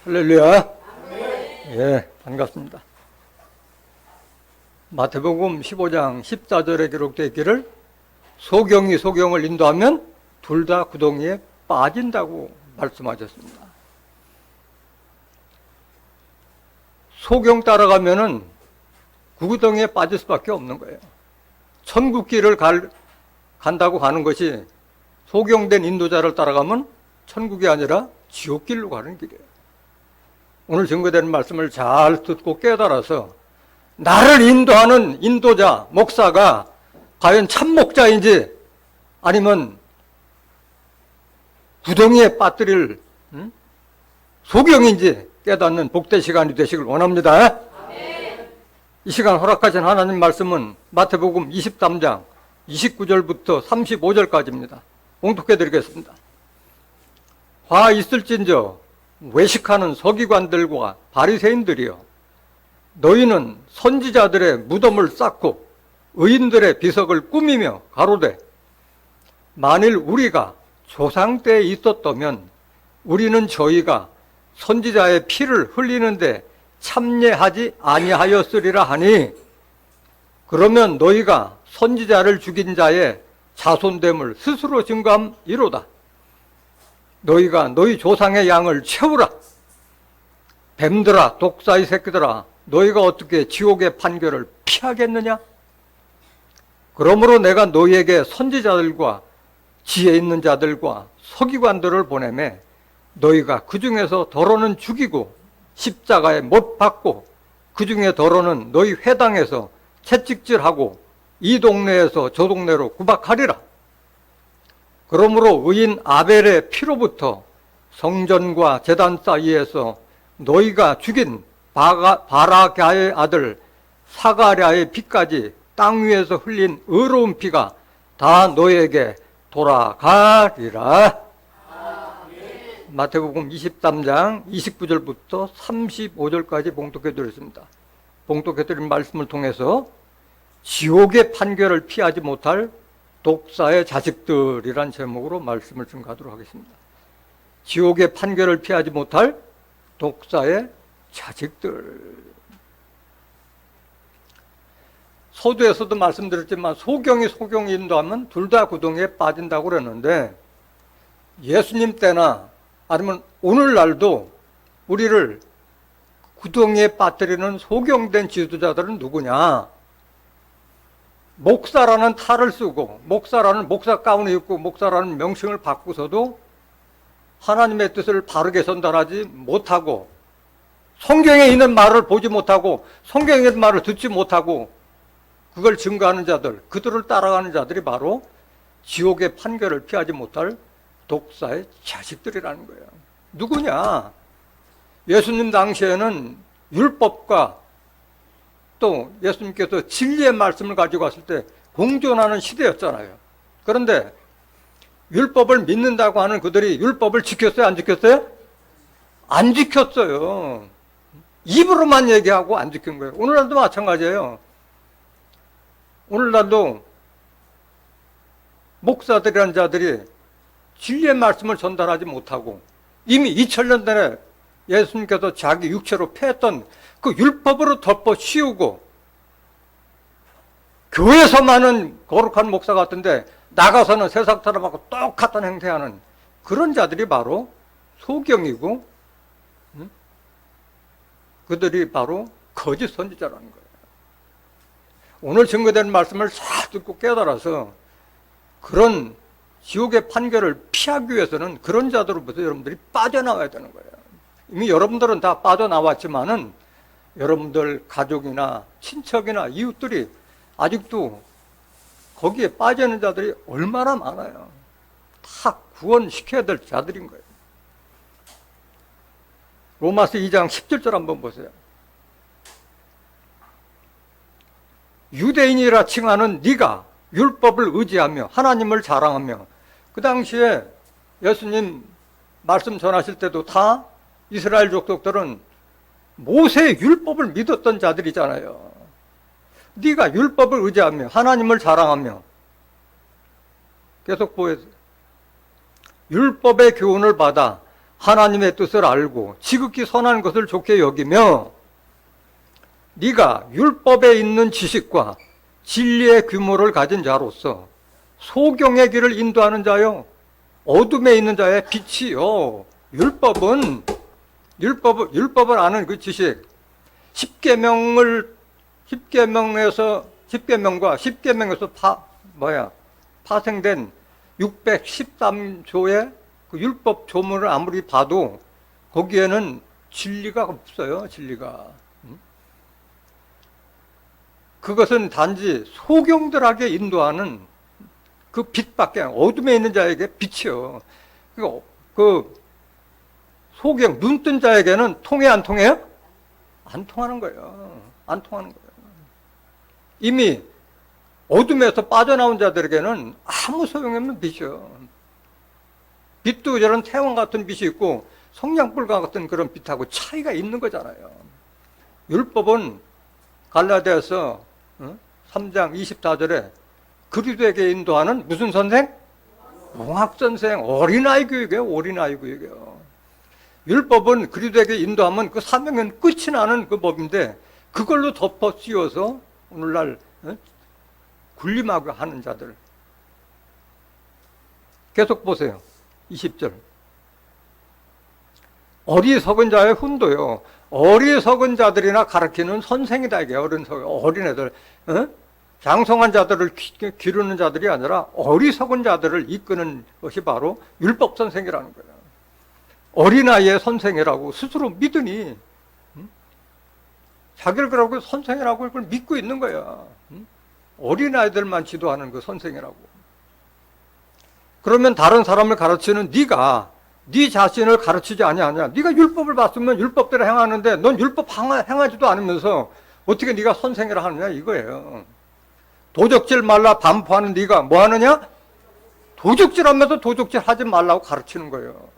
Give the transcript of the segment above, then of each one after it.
할렐루야. 예, 반갑습니다. 마태복음 15장 14절에 기록되어 있기를 소경이 소경을 인도하면 둘 다 구덩이에 빠진다고 말씀하셨습니다. 소경 따라가면은 그 구덩이에 빠질 수밖에 없는 거예요. 천국길을 간다고 가는 것이 소경된 인도자를 따라가면 천국이 아니라 지옥길로 가는 길이에요. 오늘 증거되는 말씀을 잘 듣고 깨달아서 나를 인도하는 인도자, 목사가 과연 참 목자인지 아니면 구덩이에 빠뜨릴 소경인지 깨닫는 복된 시간이 되시길 원합니다. 이 시간 허락하신 하나님 말씀은 마태복음 23장 29절부터 35절까지입니다. 봉독해 드리겠습니다. 화 있을진저 외식하는 서기관들과 바리새인들이여, 너희는 선지자들의 무덤을 쌓고 의인들의 비석을 꾸미며 가로되 만일 우리가 조상 때에 있었다면 우리는 저희가 선지자의 피를 흘리는데 참여하지 아니하였으리라 하니, 그러면 너희가 선지자를 죽인 자의 자손됨을 스스로 증거함이로다. 너희가 너희 조상의 양을 채우라. 뱀들아, 독사의 새끼들아, 너희가 어떻게 지옥의 판결을 피하겠느냐? 그러므로 내가 너희에게 선지자들과 지혜 있는 자들과 서기관들을 보내매 너희가 그 중에서 더러는 죽이고 십자가에 못 박고 그 중에 더러는 너희 회당에서 채찍질하고 이 동네에서 저 동네로 구박하리라. 그러므로 의인 아벨의 피로부터 성전과 제단 사이에서 너희가 죽인 바라갸의 아들 사가랴의 피까지 땅 위에서 흘린 의로운 피가 다 너희에게 돌아가리라. 마태복음 23장 29절부터 35절까지 봉독해 드렸습니다. 봉독해 드린 말씀을 통해서 지옥의 판결을 피하지 못할 독사의 자식들이란 제목으로 말씀을 증거하도록 하겠습니다. 지옥의 판결을 피하지 못할 독사의 자식들. 서두에서도 말씀드렸지만 소경이 인도하면 둘 다 구덩이에 빠진다고 그랬는데, 예수님 때나 아니면 오늘날도 우리를 구덩이에 빠뜨리는 소경된 지도자들은 누구냐? 목사라는 탈을 쓰고 목사라는 목사 가운을 입고 목사라는 명칭을 받고서도 하나님의 뜻을 바르게 전달하지 못하고, 성경에 있는 말을 보지 못하고 성경에 있는 말을 듣지 못하고 그걸 증거하는 자들, 그들을 따라가는 자들이 바로 지옥의 판결을 피하지 못할 독사의 자식들이라는 거예요. 누구냐? 예수님 당시에는 율법과 또 예수님께서 진리의 말씀을 가지고 왔을 때 공존하는 시대였잖아요. 그런데 율법을 믿는다고 하는 그들이 율법을 지켰어요? 안 지켰어요? 안 지켰어요. 입으로만 얘기하고 안 지킨 거예요. 오늘날도 마찬가지예요. 오늘날도 목사들이라는 자들이 진리의 말씀을 전달하지 못하고 이미 2000년 전에 예수님께서 자기 육체로 폐했던 그 율법으로 덮어 씌우고 교회에서만은 거룩한 목사 같은데 나가서는 세상 사람하고 똑같은 행세하는 그런 자들이 바로 소경이고, 그들이 바로 거짓 선지자라는 거예요. 오늘 증거되는 말씀을 잘 듣고 깨달아서 그런 지옥의 판결을 피하기 위해서는 그런 자들로부터 여러분들이 빠져나와야 되는 거예요. 이미 여러분들은 다 빠져나왔지만은 여러분들 가족이나 친척이나 이웃들이 아직도 거기에 빠지는 자들이 얼마나 많아요. 다 구원시켜야 될 자들인 거예요. 로마서 2장 17절 한번 보세요. 유대인이라 칭하는 네가 율법을 의지하며 하나님을 자랑하며, 그 당시에 예수님 말씀 전하실 때도 다 이스라엘 족속들은 모세의 율법을 믿었던 자들이잖아요. 네가 율법을 의지하며 하나님을 자랑하며, 계속 보여요. 율법의 교훈을 받아 하나님의 뜻을 알고 지극히 선한 것을 좋게 여기며 네가 율법에 있는 지식과 진리의 규모를 가진 자로서 소경의 길을 인도하는 자요 어둠에 있는 자의 빛이요. 율법을 아는 그 지식, 십계명과 십계명에서 파생된 613조의 그 율법 조문을 아무리 봐도 거기에는 진리가 없어요. 진리가. 그것은 단지 소경들에게 인도하는 그 빛밖에 어둠에 있는 자에게 빛이요. 그 소경 눈 뜬 자에게는 통해 안 통해요? 안 통하는 거예요. 안 통하는 거예요. 이미 어둠에서 빠져나온 자들에게는 아무 소용없는 빛이요. 빛도 저런 태양 같은 빛이 있고 성냥불과 같은 그런 빛하고 차이가 있는 거잖아요. 율법은 갈라디아서 3장 24절에 그리스도에게 인도하는 무슨 선생? 몽학선생, 어린아이 교육이에요. 어린아이 교육이에요. 율법은 그리스도에게 인도하면 그 사명은 끝이 나는 그 법인데 그걸로 덮어 씌워서 오늘날 군림하고 하는 자들. 계속 보세요. 20절. 어리석은 자의 훈도요. 어리석은 자들이나 가르치는 선생이다. 이게 어린애들. 장성한 자들을 기르는 자들이 아니라 어리석은 자들을 이끄는 것이 바로 율법 선생이라는 거예요. 어린아이의 선생이라고 스스로 믿으니 자기를 그러고 선생이라고 그걸 믿고 있는 거야. 어린아이들만 지도하는 그 선생이라고. 그러면 다른 사람을 가르치는 네가 네 자신을 가르치지 아니하냐. 네가 율법을 봤으면 율법대로 행하는데 넌 율법 행하지도 않으면서 어떻게 네가 선생이라 하느냐 이거예요. 도적질 말라 반포하는 네가 뭐 하느냐? 도적질하면서 도적질 하지 말라고 가르치는 거예요.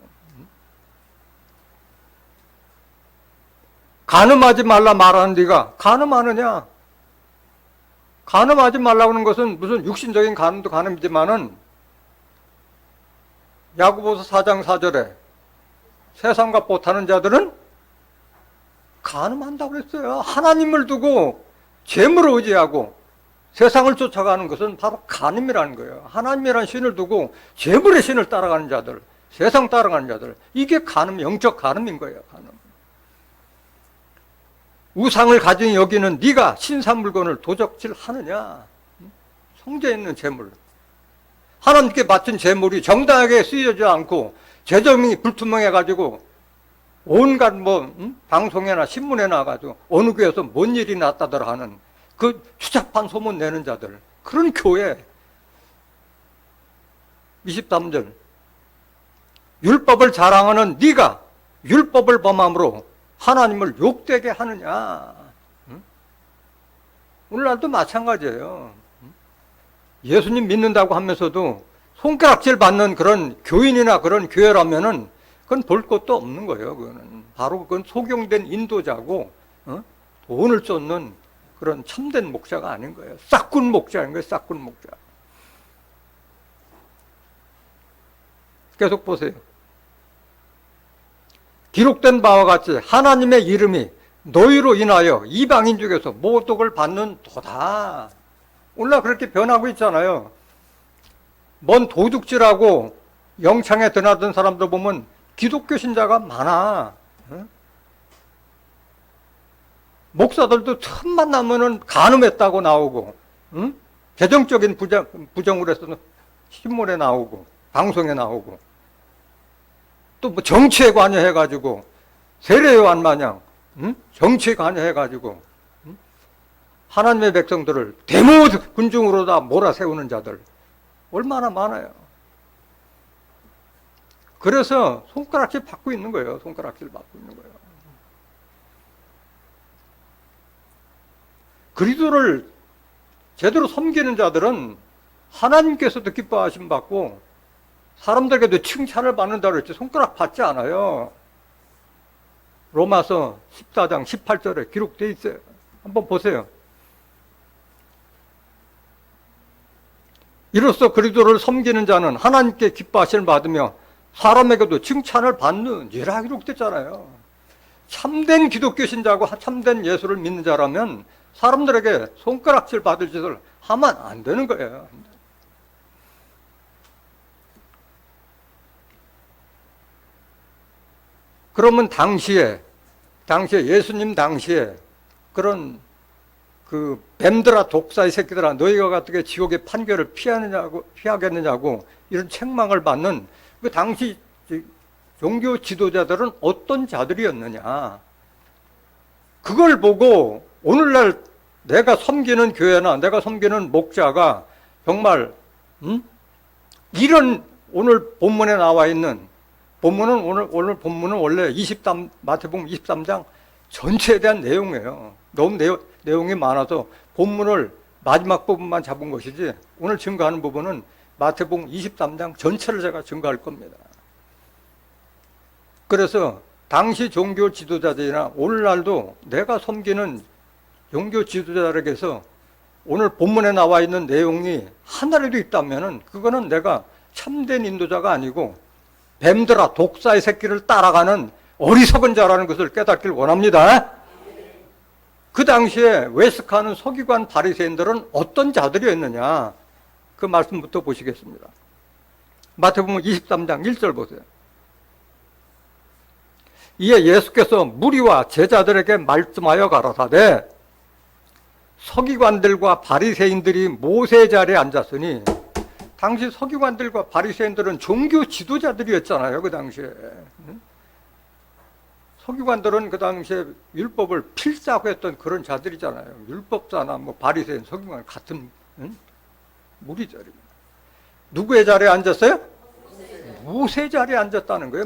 간음하지 말라 말하는 네가 간음하느냐? 간음하지 말라고 하는 것은 무슨 육신적인 간음도 간음이지만은 야고보서 4장 4절에 세상과 못하는 자들은 간음한다고 그랬어요. 하나님을 두고 재물을 의지하고 세상을 쫓아가는 것은 바로 간음이라는 거예요. 하나님이라는 신을 두고 재물의 신을 따라가는 자들, 세상 따라가는 자들, 이게 간음, 영적 간음인 거예요. 간음. 우상을 가진 여기는 네가 신산 물건을 도적질 하느냐? 성전에 있는 재물, 하나님께 바친 재물이 정당하게 쓰여지지 않고 재정이 불투명해가지고 온갖 방송에나 신문에 나가지고 어느 교회에서 뭔 일이 났다더라 하는 그 추잡한 소문 내는 자들, 그런 교회. 23절. 율법을 자랑하는 네가 율법을 범함으로 하나님을 욕되게 하느냐. 오늘날도 마찬가지예요. 예수님 믿는다고 하면서도 손가락질 받는 그런 교인이나 그런 교회라면은 그건 볼 것도 없는 거예요. 그거는 바로 그건 소경된 인도자고 돈을 쫓는 그런 참된 목자가 아닌 거예요. 싹군 목자인 거예요. 싹군 목자. 계속 보세요. 기록된 바와 같이 하나님의 이름이 너희로 인하여 이방인 중에서 모독을 받는 도다. 오늘날 그렇게 변하고 있잖아요. 뭔 도둑질하고 영창에 드나든 사람들 보면 기독교 신자가 많아. 목사들도 틈만 나면은 간음했다고 나오고, 개정적인 부정을 해서는 신문에 나오고, 방송에 나오고, 또 뭐 정치에 관여해가지고, 세례요한 마냥, 정치에 관여해가지고, 하나님의 백성들을 데모 군중으로 다 몰아세우는 자들, 얼마나 많아요. 그래서 손가락질 받고 있는 거예요. 손가락질 받고 있는 거예요. 그리스도를 제대로 섬기는 자들은 하나님께서도 기뻐하심 받고 사람들에게도 칭찬을 받는다고 그랬지 손가락 받지 않아요. 로마서 14장 18절에 기록되어 있어요. 한번 보세요. 이로써 그리스도를 섬기는 자는 하나님께 기뻐하심을 받으며 사람에게도 칭찬을 받는 이라 기록됐잖아요. 참된 기독교 신자고 참된 예수를 믿는 자라면 사람들에게 손가락질 받을 짓을 하면 안 되는 거예요. 그러면 당시에 예수님 당시에 그런 그 뱀들아 독사의 새끼들아 너희가 어떻게 지옥의 판결을 피하겠느냐고 이런 책망을 받는 그 당시 종교 지도자들은 어떤 자들이었느냐. 그걸 보고 오늘날 내가 섬기는 교회나 내가 섬기는 목자가 정말 이런 오늘 본문에 나와 있는 오늘 본문은 원래 마태복음 23장 전체에 대한 내용이에요. 너무 내용이 많아서 본문을 마지막 부분만 잡은 것이지 오늘 증거하는 부분은 마태복음 23장 전체를 제가 증거할 겁니다. 그래서 당시 종교 지도자들이나 오늘날도 내가 섬기는 종교 지도자들에게서 오늘 본문에 나와 있는 내용이 하나라도 있다면 그거는 내가 참된 인도자가 아니고 뱀들아 독사의 새끼를 따라가는 어리석은 자라는 것을 깨닫길 원합니다. 그 당시에 외식하는 서기관 바리새인들은 어떤 자들이었느냐 그 말씀부터 보시겠습니다. 마태복음 23장 1절 보세요. 이에 예수께서 무리와 제자들에게 말씀하여 가라사대 서기관들과 바리새인들이 모세 자리에 앉았으니 당시 서기관들과 바리새인들은 종교 지도자들이었잖아요. 그 당시에 서기관들은 그 당시에 율법을 필사하고 했던 그런 자들이잖아요. 율법사나 뭐 바리새인, 서기관 같은 무리자리입니다. 누구의 자리에 앉았어요? 모세 자리에 앉았다는 거예요.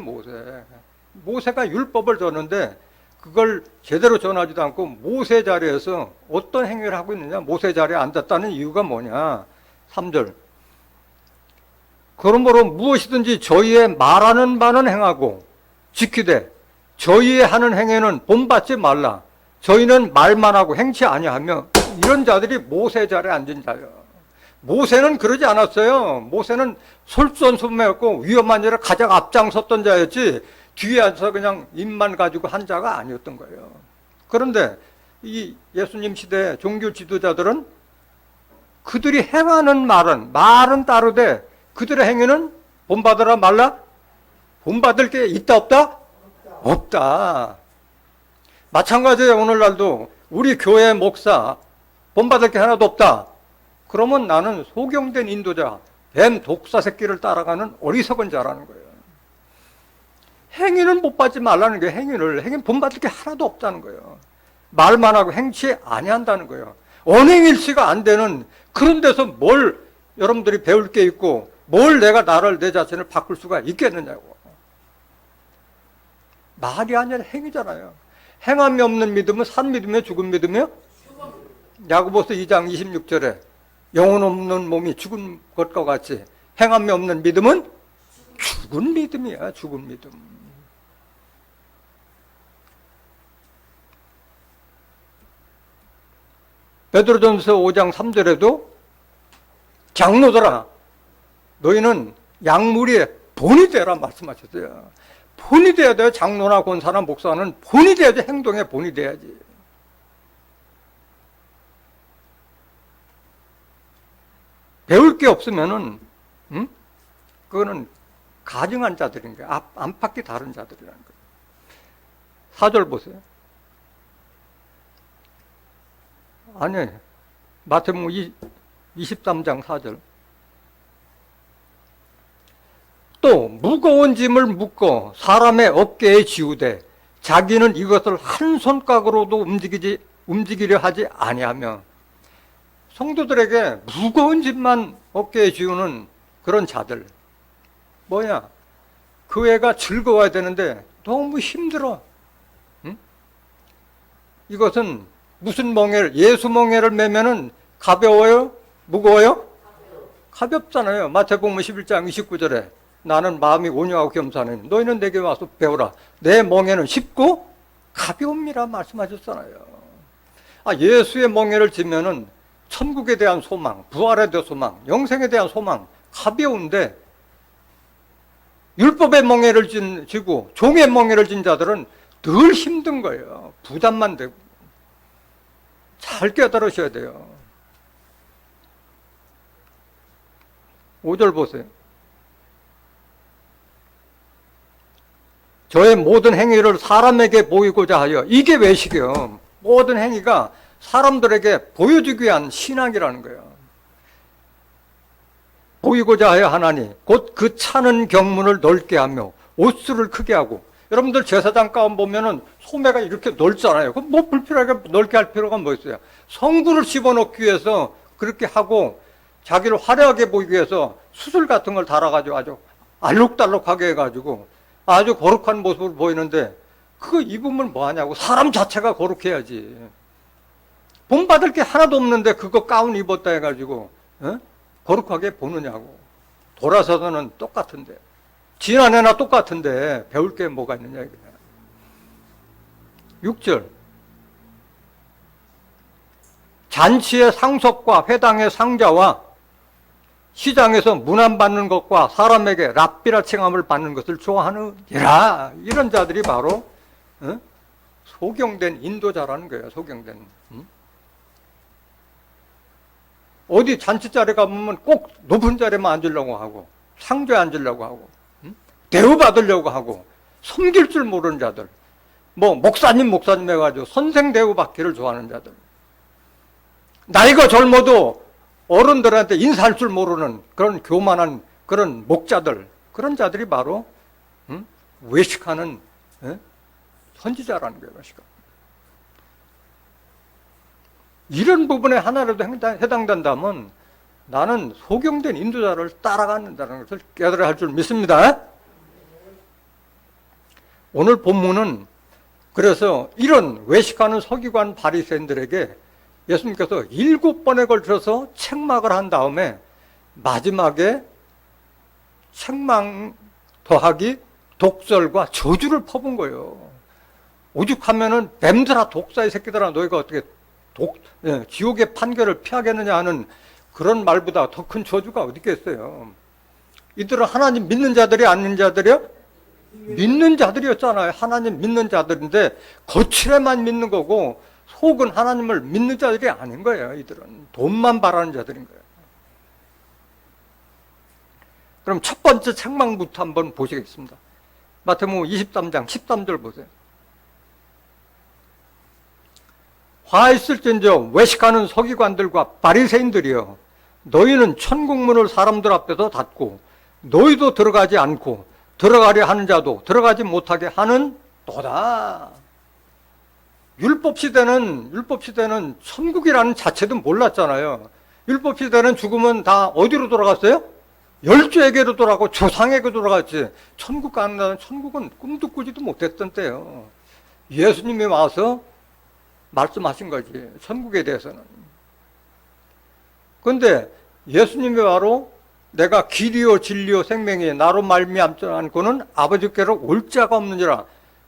모세가 율법을 줬는데 그걸 제대로 전하지도 않고 모세 자리에서 어떤 행위를 하고 있느냐. 모세 자리에 앉았다는 이유가 뭐냐. 3절 그러므로 무엇이든지 저희의 말하는 바는 행하고 지키되 저희의 하는 행위는 본받지 말라. 저희는 말만 하고 행치 아니하며 이런 자들이 모세 자리에 앉은 자예요. 모세는 그러지 않았어요. 모세는 솔선수범했고 위험한 일을 가장 앞장섰던 자였지 뒤에 앉아서 그냥 입만 가지고 한 자가 아니었던 거예요. 그런데 이 예수님 시대 종교 지도자들은 그들이 행하는 말은 따르되 그들의 행위는 본받으라 말라? 본받을 게 있다 없다? 없다. 마찬가지예요. 오늘날도 우리 교회 목사 본받을 게 하나도 없다. 그러면 나는 소경된 인도자, 뱀 독사 새끼를 따라가는 어리석은 자라는 거예요. 행위는 못 받지 말라는 게 행위는 본받을 게 하나도 없다는 거예요. 말만 하고 행치 아니한다는 거예요. 언행일치가 안 되는 그런 데서 뭘 여러분들이 배울 게 있고 뭘 내 자신을 바꿀 수가 있겠느냐고. 말이 아니라 행위잖아요. 행함이 없는 믿음은 산 믿음이요 죽은 믿음이요? 야고보서 2장 26절에 영혼 없는 몸이 죽은 것과 같이 행함이 없는 믿음은 죽은 믿음이야. 죽은 믿음. 베드로전서 5장 3절에도 장로들아 너희는 양무리의 본이 되라 말씀하셨어요. 본이 돼야 돼요. 장로나 권사나 목사는 본이 돼야지. 행동에 본이 돼야지. 배울 게 없으면은 그거는 가증한 자들인 거예요. 안팎이 다른 자들이라는 거예요. 4절 보세요. 아니 마태복음 23장 4절 또 무거운 짐을 묶어 사람의 어깨에 지우되 자기는 이것을 한 손가락으로도 움직이려 하지 아니하며 성도들에게 무거운 짐만 어깨에 지우는 그런 자들 뭐야? 교회가 즐거워야 되는데 너무 힘들어. 응? 이것은 무슨 멍에를 예수 멍에를 매면은 가벼워요? 무거워요? 가볍잖아요. 마태복음 11장 29절에 나는 마음이 온유하고 겸손하니 너희는 내게 와서 배우라. 내 멍에는 쉽고 가벼움이라 말씀하셨잖아요. 예수의 멍에를 지면은 천국에 대한 소망, 부활에 대한 소망, 영생에 대한 소망 가벼운데 율법의 멍에를 지고 종의 멍에를 진 자들은 늘 힘든 거예요. 부담만 되고. 잘 깨달으셔야 돼요. 5절 보세요. 저의 모든 행위를 사람에게 보이고자 하여, 이게 외식이요. 모든 행위가 사람들에게 보여주기 위한 신앙이라는 거예요. 보이고자 하여 하나니 곧 그 차는 경문을 넓게 하며 옷수를 크게 하고. 여러분들 제사장 가운 보면은 소매가 이렇게 넓잖아요. 그럼 뭐 불필요하게 넓게 할 필요가 뭐 있어요? 성구를 집어넣기 위해서 그렇게 하고, 자기를 화려하게 보이기 위해서 수술 같은 걸 달아가지고 아주 알록달록하게 해가지고 아주 거룩한 모습을 보이는데, 그거 입으면 뭐하냐고. 사람 자체가 거룩해야지. 본받을 게 하나도 없는데 그거 가운 입었다 해가지고 거룩하게 보느냐고. 돌아서서는 똑같은데, 지난해나 똑같은데 배울 게 뭐가 있느냐 이거야. 6절. 잔치의 상석과 회당의 상자와 시장에서 문안받는 것과 사람에게 랍비라 칭함을 받는 것을 좋아하느니라. 이런 자들이 바로 소경된 인도자라는 거예요. 소경된. 어디 잔치 자리에 가보면 꼭 높은 자리에만 앉으려고 하고, 상자에 앉으려고 하고, 대우받으려고 하고, 섬길 줄 모르는 자들, 뭐 목사님 해가지고 선생 대우받기를 좋아하는 자들, 나이가 젊어도 어른들한테 인사할 줄 모르는 그런 교만한 그런 목자들, 그런 자들이 바로 외식하는 선지자라는 거예요. 이런 부분에 하나라도 해당된다면 나는 소경된 인도자를 따라간다는 것을 깨달아야 할 줄 믿습니다. 오늘 본문은 그래서 이런 외식하는 서기관 바리새인들에게 예수님께서 7번에 걸쳐서 책망을 한 다음에 마지막에 책망 더하기 독설과 저주를 퍼본 거예요. 오죽하면은 뱀들아, 독사의 새끼들아, 너희가 어떻게 지옥의 판결을 피하겠느냐 하는 그런 말보다 더 큰 저주가 어디 있겠어요. 이들은 하나님 믿는 자들이 아닌 자들이요? 믿는 자들이었잖아요. 하나님 믿는 자들인데 거칠에만 믿는 거고 속은 하나님을 믿는 자들이 아닌 거예요. 이들은 돈만 바라는 자들인 거예요. 그럼 첫 번째 책망부터 한번 보시겠습니다. 마태복음 23장 13절 보세요. 화 있을진저 외식하는 서기관들과 바리새인들이여, 너희는 천국문을 사람들 앞에서 닫고 너희도 들어가지 않고 들어가려 하는 자도 들어가지 못하게 하는 도다. 율법시대는 천국이라는 자체도 몰랐잖아요. 율법시대는 죽으면 다 어디로 돌아갔어요? 열조에게로 돌아가고 조상에게 돌아갔지. 천국 가는 천국은 꿈도 꾸지도 못했던 때요. 예수님이 와서 말씀하신 거지, 천국에 대해서는. 그런데 예수님이 바로 내가 길이요 진리요 생명이 나로 말미암지 않고는 아버지께로 올 자가 없느니라.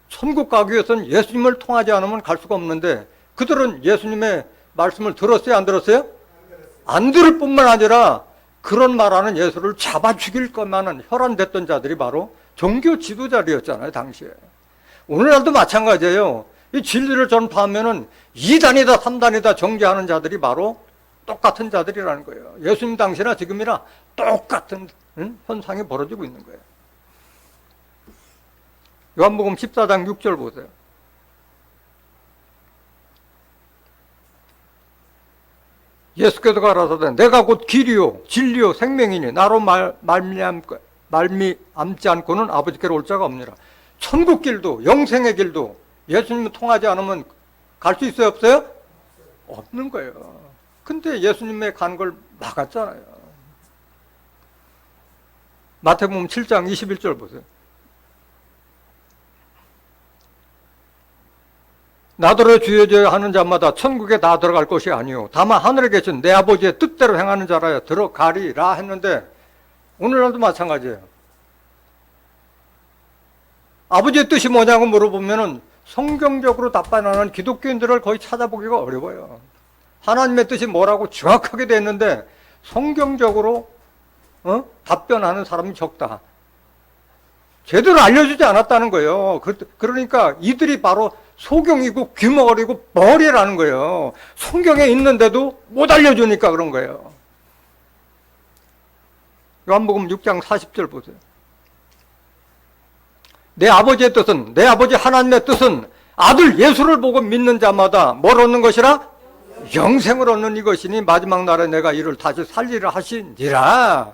천국 가기 위해서는 예수님을 통하지 않으면 갈 수가 없는데, 그들은 예수님의 말씀을 들었어요, 안 들었어요? 안 들을 뿐만 아니라 그런 말하는 예수를 잡아 죽일 것만은 혈안됐던 자들이 바로 종교 지도자들이었잖아요, 당시에. 오늘날도 마찬가지예요. 이 진리를 전파하면은 2단이다 3단이다 정죄하는 자들이 바로 똑같은 자들이라는 거예요. 예수님 당시나 지금이나 똑같은 현상이 벌어지고 있는 거예요. 요한복음 14장 6절 보세요. 예수께서 가라사대 내가 곧 길이요 진리요 생명이니 나로 말미암지 않고는 아버지께로 올 자가 없느니라. 천국 길도 영생의 길도 예수님을 통하지 않으면 갈 수 있어요, 없어요? 없는 거예요. 근데 예수님의 간 걸 막았잖아요. 마태복음 7장 21절 보세요. 나더러 주여주여 하는 자마다 천국에 다 들어갈 것이 아니요 다만 하늘에 계신 내 아버지의 뜻대로 행하는 자라야 들어가리라 했는데, 오늘날도 마찬가지예요. 아버지의 뜻이 뭐냐고 물어보면은 성경적으로 답변하는 기독교인들을 거의 찾아보기가 어려워요. 하나님의 뜻이 뭐라고 정확하게 돼 있는데 성경적으로 답변하는 사람이 적다. 제대로 알려주지 않았다는 거예요. 그러니까 이들이 바로 소경이고 귀머거리고 머리라는 거예요. 성경에 있는데도 못 알려주니까 그런 거예요. 요한복음 6장 40절 보세요. 내 아버지의 뜻은, 내 아버지 하나님의 뜻은 아들 예수를 보고 믿는 자마다 뭘 얻는 것이라? 영생을 얻는 이것이니 마지막 날에 내가 이를 다시 살리라 하시니라.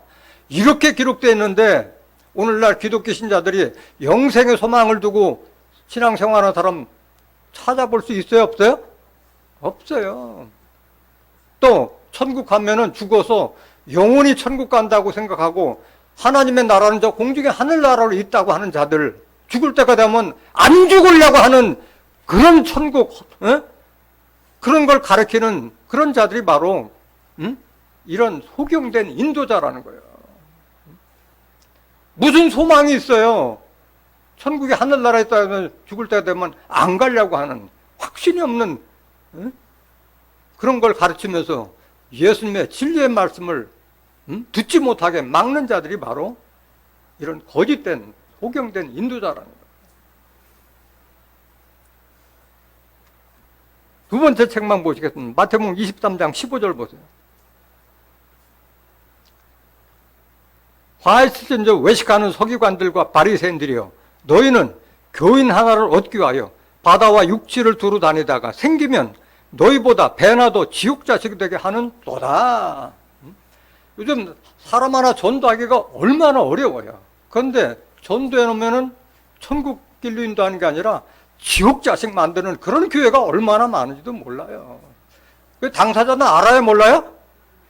이렇게 기록되어 있는데 오늘날 기독교 신자들이 영생의 소망을 두고 신앙생활하는 사람 찾아볼 수 있어요? 없어요? 없어요. 또 천국 가면은 죽어서 영원히 천국 간다고 생각하고 하나님의 나라는 저 공중에 하늘나라로 있다고 하는 자들, 죽을 때가 되면 안 죽으려고 하는 그런 천국, 그런 걸 가르치는 그런 자들이 바로 이런 소경된 인도자라는 거예요. 무슨 소망이 있어요? 천국의 하늘나라에 있다면 죽을 때가 되면 안 가려고 하는 확신이 없는 그런 걸 가르치면서 예수님의 진리의 말씀을 듣지 못하게 막는 자들이 바로 이런 거짓된 소경된 인도자라는 거예요. 두 번째 책만 보시겠습니다. 마태복음 23장 15절 보세요. 화해시즌저 외식하는 서기관들과 바리새인들이여, 너희는 교인 하나를 얻기 위하여 바다와 육지를 두루 다니다가 생기면 너희보다 배나 더 지옥 자식이 되게 하는도다. 요즘 사람 하나 전도하기가 얼마나 어려워요. 그런데 전도해 놓으면은 천국 길로 인도하는 게 아니라 지옥 자식 만드는 그런 교회가 얼마나 많은지도 몰라요. 그 당사자는 알아요, 몰라요?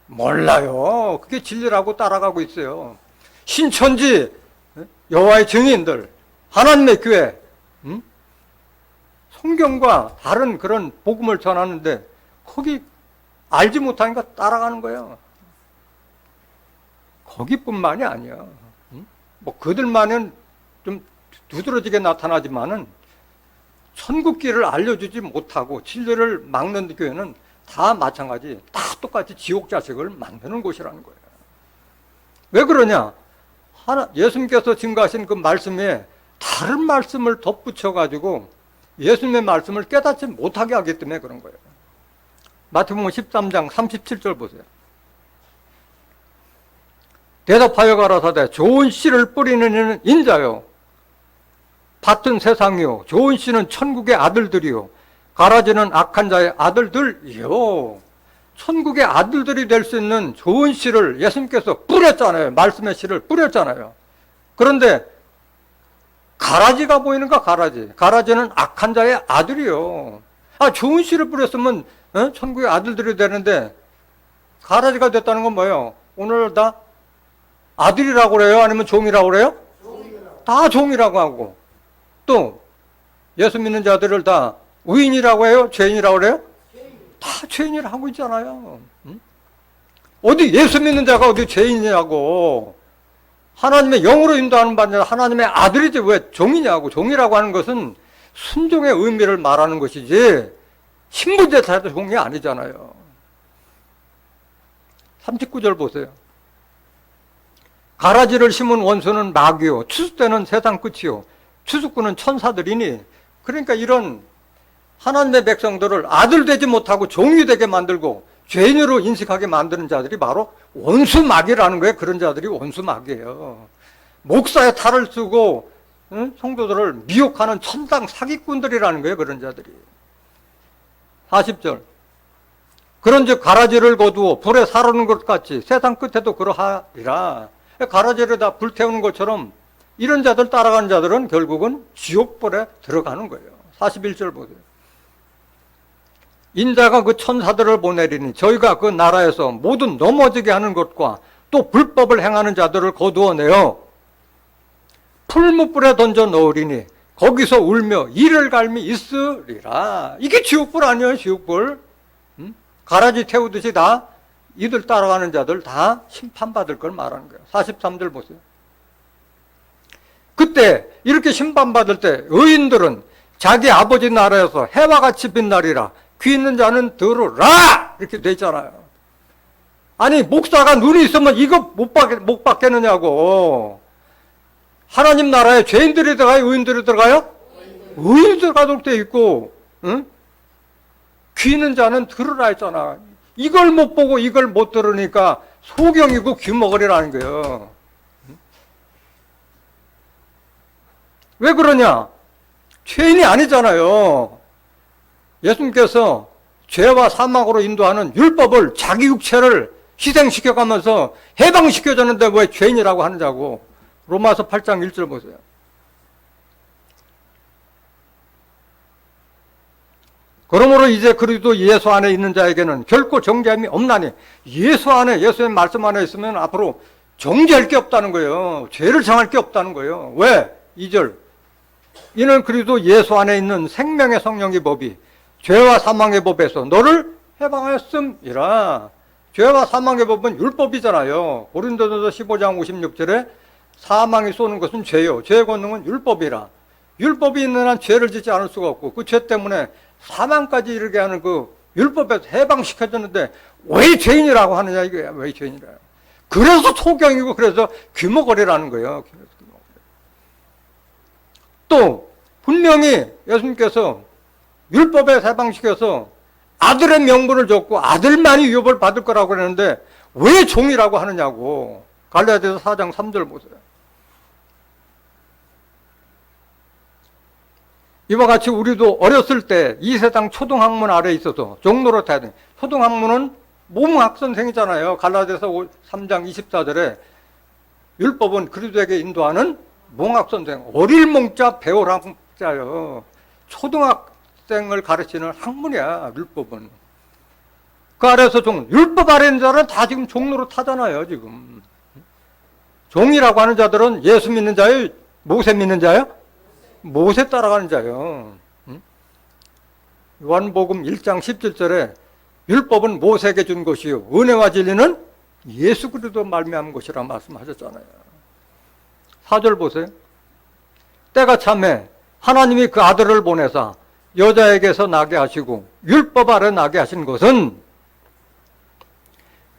몰라요. 그게 진리라고 따라가고 있어요. 신천지, 여호와의 증인들, 하나님의 교회, 성경과 다른 그런 복음을 전하는데 거기 알지 못하니까 따라가는 거예요. 거기뿐만이 아니야. 뭐 그들만은 좀 두드러지게 나타나지만은 천국길을 알려주지 못하고 진리를 막는 교회는 다 마찬가지, 다 똑같이 지옥 자식을 만드는 곳이라는 거예요. 왜 그러냐? 예수님께서 증거하신 그 말씀에 다른 말씀을 덧붙여가지고 예수님의 말씀을 깨닫지 못하게 하기 때문에 그런 거예요. 마태복음 13장 37절 보세요. 대답하여 가라사대 좋은 씨를 뿌리는 이는 인자요, 밭은 세상이요, 좋은 씨는 천국의 아들들이요, 가라지는 악한 자의 아들들이요. 천국의 아들들이 될 수 있는 좋은 씨를 예수님께서 뿌렸잖아요. 말씀의 씨를 뿌렸잖아요. 그런데 가라지가 보이는가? 가라지는 악한 자의 아들이요. 좋은 씨를 뿌렸으면 천국의 아들들이 되는데 가라지가 됐다는 건 뭐예요? 오늘 다 아들이라고 그래요? 아니면 종이라고 그래요? 다 종이라고 하고, 또 예수 믿는 자들을 다 의인이라고 해요? 죄인이라고 그래요? 다 죄인이라고 하고 있잖아요. 어디 예수 믿는 자가 어디 죄인이냐고. 하나님의 영으로 인도하는 바 아니라 하나님의 아들이지 왜 종이냐고. 종이라고 하는 것은 순종의 의미를 말하는 것이지 신분제사도 종이 아니잖아요. 39절 보세요. 가라지를 심은 원수는 마귀요, 추수때는 세상 끝이요, 추수꾼은 천사들이니. 그러니까 이런 하나님의 백성들을 아들 되지 못하고 종이 되게 만들고 죄인으로 인식하게 만드는 자들이 바로 원수마귀라는 거예요. 그런 자들이 원수마귀예요. 목사의 탈을 쓰고 성도들을 미혹하는 천당 사기꾼들이라는 거예요. 그런 자들이. 40절. 그런즉 가라지를 거두어 불에 사르는 것 같이 세상 끝에도 그러하리라. 가라지를 다 불태우는 것처럼 이런 자들 따라가는 자들은 결국은 지옥불에 들어가는 거예요. 41절 보세요. 인자가 그 천사들을 보내리니 저희가 그 나라에서 모든 넘어지게 하는 것과 또 불법을 행하는 자들을 거두어내어 풀무불에 던져 넣으리니 거기서 울며 이를 갈미 있으리라. 이게 지옥불 아니에요? 지옥불. 가라지 태우듯이 다 이들 따라가는 자들 다 심판받을 걸 말하는 거예요. 43절 보세요. 그때 이렇게 심판받을 때 의인들은 자기 아버지 나라에서 해와 같이 빛나리라. 귀 있는 자는 들으라! 이렇게 돼 있잖아요. 아니 목사가 눈이 있으면 이거 못 받겠느냐고. 하나님 나라에 죄인들이 들어가요? 의인들이 들어가요? 의인이 들어가도록 돼 있고, 응? 귀 있는 자는 들으라 했잖아. 이걸 못 보고 이걸 못 들으니까 소경이고 귀머거리라는 거예요. 왜 그러냐? 죄인이 아니잖아요. 예수님께서 죄와 사망으로 인도하는 율법을 자기 육체를 희생시켜가면서 해방시켜줬는데 왜 죄인이라고 하느냐고. 로마서 8장 1절 보세요. 그러므로 이제 그리스도 예수 안에 있는 자에게는 결코 정죄함이 없나니, 예수 안에, 예수의 말씀 안에 있으면 앞으로 정죄할 게 없다는 거예요. 죄를 정할 게 없다는 거예요. 왜? 2절. 이는 그리스도 예수 안에 있는 생명의 성령의 법이 죄와 사망의 법에서 너를 해방하였음이라. 죄와 사망의 법은 율법이잖아요. 고린도전서 15장 56절에 사망이 쏘는 것은 죄요, 죄의 권능은 율법이라. 율법이 있는 한 죄를 짓지 않을 수가 없고, 그 죄 때문에 사망까지 이르게 하는 그 율법에서 해방시켜줬는데 왜 죄인이라고 하느냐 이거야. 왜 죄인이라. 그래서 소경이고 그래서 귀머거리라는 거예요. 또 분명히 예수님께서 율법에 해방시켜서 아들의 명분을 줬고 아들만이 유업을 받을 거라고 그랬는데 왜 종이라고 하느냐고. 갈라디아서 4장 3절 보세요. 이와 같이 우리도 어렸을 때 이 세상 초등학문 아래에 있어서 종노릇해야 돼. 초등학문은 모문학 선생이잖아요. 갈라디아서 3장 24절에 율법은 그리스도에게 인도하는 몽학 선생. 어릴 몽자 배울 학자요. 초등학생을 가르치는 학문이야, 율법은. 그 아래에서 율법 아래 있는 자는 다 지금 종노릇 하잖아요, 지금. 종이라고 하는 자들은 예수 믿는 자예요? 모세 믿는 자예요? 모세 따라가는 자요. 요한복음 1장 17절에 율법은 모세에게 준 것이요 은혜와 진리는 예수 그리스도 말미암은 것이라 말씀하셨잖아요. 4절 보세요. 때가 참에 하나님이 그 아들을 보내사 여자에게서 나게 하시고 율법 아래 나게 하신 것은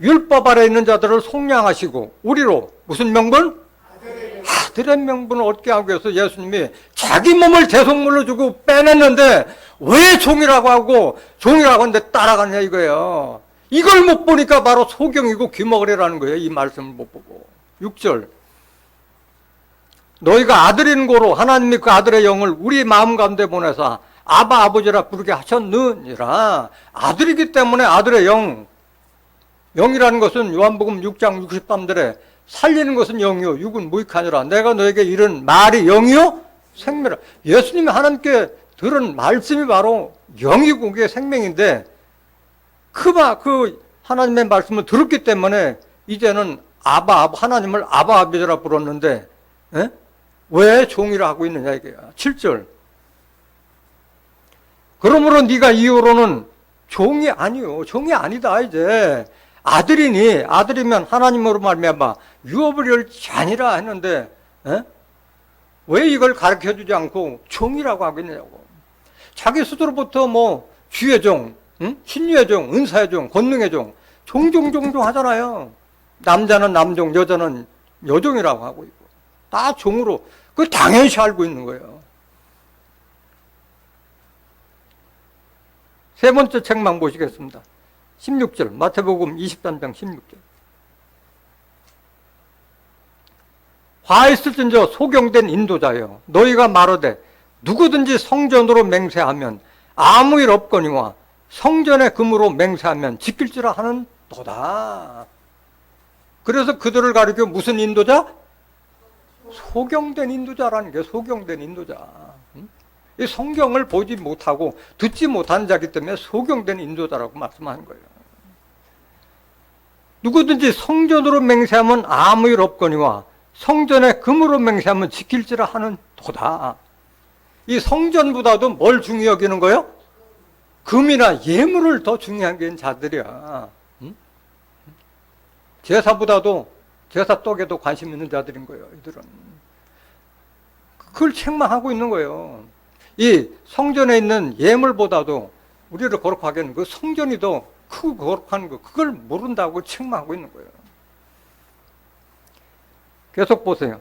율법 아래 있는 자들을 속량하시고 우리로 무슨 명분? 아들의 명분을 얻게 하기 위해서 예수님이 자기 몸을 대속물로 주고 빼냈는데 왜 종이라고 하고 종이라고 하는데 따라가냐 이거예요. 이걸 못 보니까 바로 소경이고 귀머거리라는 거예요. 이 말씀을 못 보고. 6절. 너희가 아들인 고로 하나님이 그 아들의 영을 우리 마음 가운데 보내사 아바 아버지라 부르게 하셨느니라. 아들이기 때문에 아들의 영. 영이라는 것은 요한복음 6장 63절에 살리는 것은 영이요 육은 무익하니라. 내가 너에게 이른 말이 영이요 생명이라. 예수님이 하나님께 들은 말씀이 바로 영이고 그게 생명인데 그 하나님의 말씀을 들었기 때문에 이제는 하나님을 아바 아버지라 불렀는데 왜 종이라 하고 있느냐 이게야. 7절. 그러므로 네가 이후로는 종이 아니요. 종이 아니다 이제. 아들이니 아들이면 하나님으로 말미암아 유업을 열 자니라 했는데 왜 이걸 가르쳐주지 않고 종이라고 하고 있느냐고. 자기 스스로부터 뭐 주의 종, 신유의 종, 은사의 종, 권능의 종, 종종 하잖아요. 남자는 남종, 여자는 여종이라고 하고 있고 다 종으로 그 당연시 알고 있는 거예요. 세 번째 책만 보시겠습니다. 16절 마태복음 23장 16절. 화 있을진저 소경된 인도자여 너희가 말하되 누구든지 성전으로 맹세하면 아무 일 없거니와 성전의 금으로 맹세하면 지킬지라 하는 도다. 그래서 그들을 가리켜 무슨 인도자? 소경된 인도자라는 게 소경된 인도자. 이 성경을 보지 못하고 듣지 못하는 자기 때문에 소경된 인도자라고 말씀하는 거예요. 누구든지 성전으로 맹세하면 아무 일 없거니와 성전의 금으로 맹세하면 지킬지라 하는 도다. 이 성전보다도 뭘 중히 여기는 거예요? 금이나 예물을 더 중요한 게 자들이야. 제사보다도 제사 떡에도 관심 있는 자들인 거예요. 이들은 그걸 책망하고 있는 거예요. 이 성전에 있는 예물보다도 우리를 거룩하게 하는 그 성전이 더 크고 거룩한 거, 그걸 모른다고 책망하고 있는 거예요. 계속 보세요.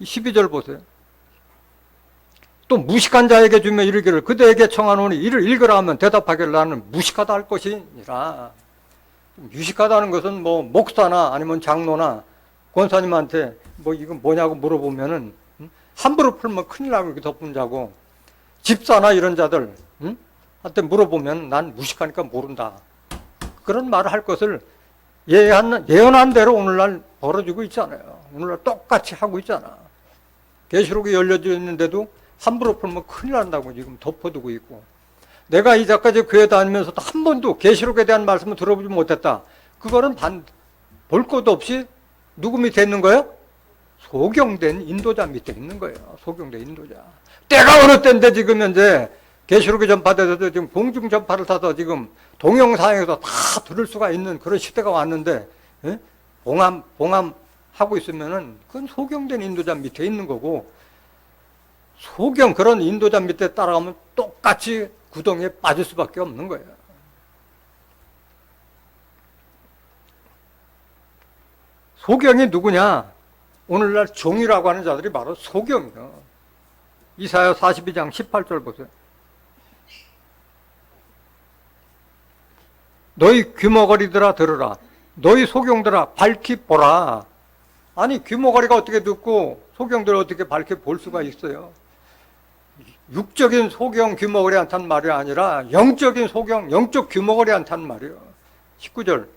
12절 보세요. 또 무식한 자에게 주며 이르기를 그대에게 청하노니 이를 읽으라 하면 대답하기를 나는 무식하다 할 것이니라. 유식하다는 것은 뭐 목사나 아니면 장로나 권사님한테 뭐 이건 뭐냐고 물어보면은 함부로 풀면 큰일 나고 이렇게 덮은 자고, 집사나 이런 자들 한테 물어보면 난 무식하니까 모른다, 그런 말을 할 것을 예언한 대로 오늘날 벌어지고 있잖아요. 오늘날 똑같이 하고 있잖아. 계시록이 열려져 있는데도 함부로 풀면 큰일 난다고 지금 덮어두고 있고, 내가 이제까지 교회 다니면서도 한 번도 계시록에 대한 말씀을 들어보지 못했다. 그거는 볼 것도 없이 누구 밑에 있는 거예요? 소경된 인도자 밑에 있는 거예요. 소경된 인도자. 때가 어느 때인데 지금 현재 계시록이 전파돼서 지금 공중 전파를 타서 지금 동영상에서 다 들을 수가 있는 그런 시대가 왔는데, 예? 봉함하고 있으면은 그건 소경된 인도자 밑에 있는 거고, 그런 인도자 밑에 따라가면 똑같이 구덩이에 빠질 수밖에 없는 거예요. 소경이 누구냐? 오늘날 종이라고 하는 자들이 바로 소경이요. 이사야 42장 18절 보세요. 너희 귀머거리들아 들으라. 너희 소경들아 밝히 보라. 아니 귀머거리가 어떻게 듣고 소경들을 어떻게 밝히 볼 수가 있어요? 육적인 소경 귀머거리 한탄 말이 아니라 영적인 소경, 영적 귀머거리 한탄 말이에요. 19절.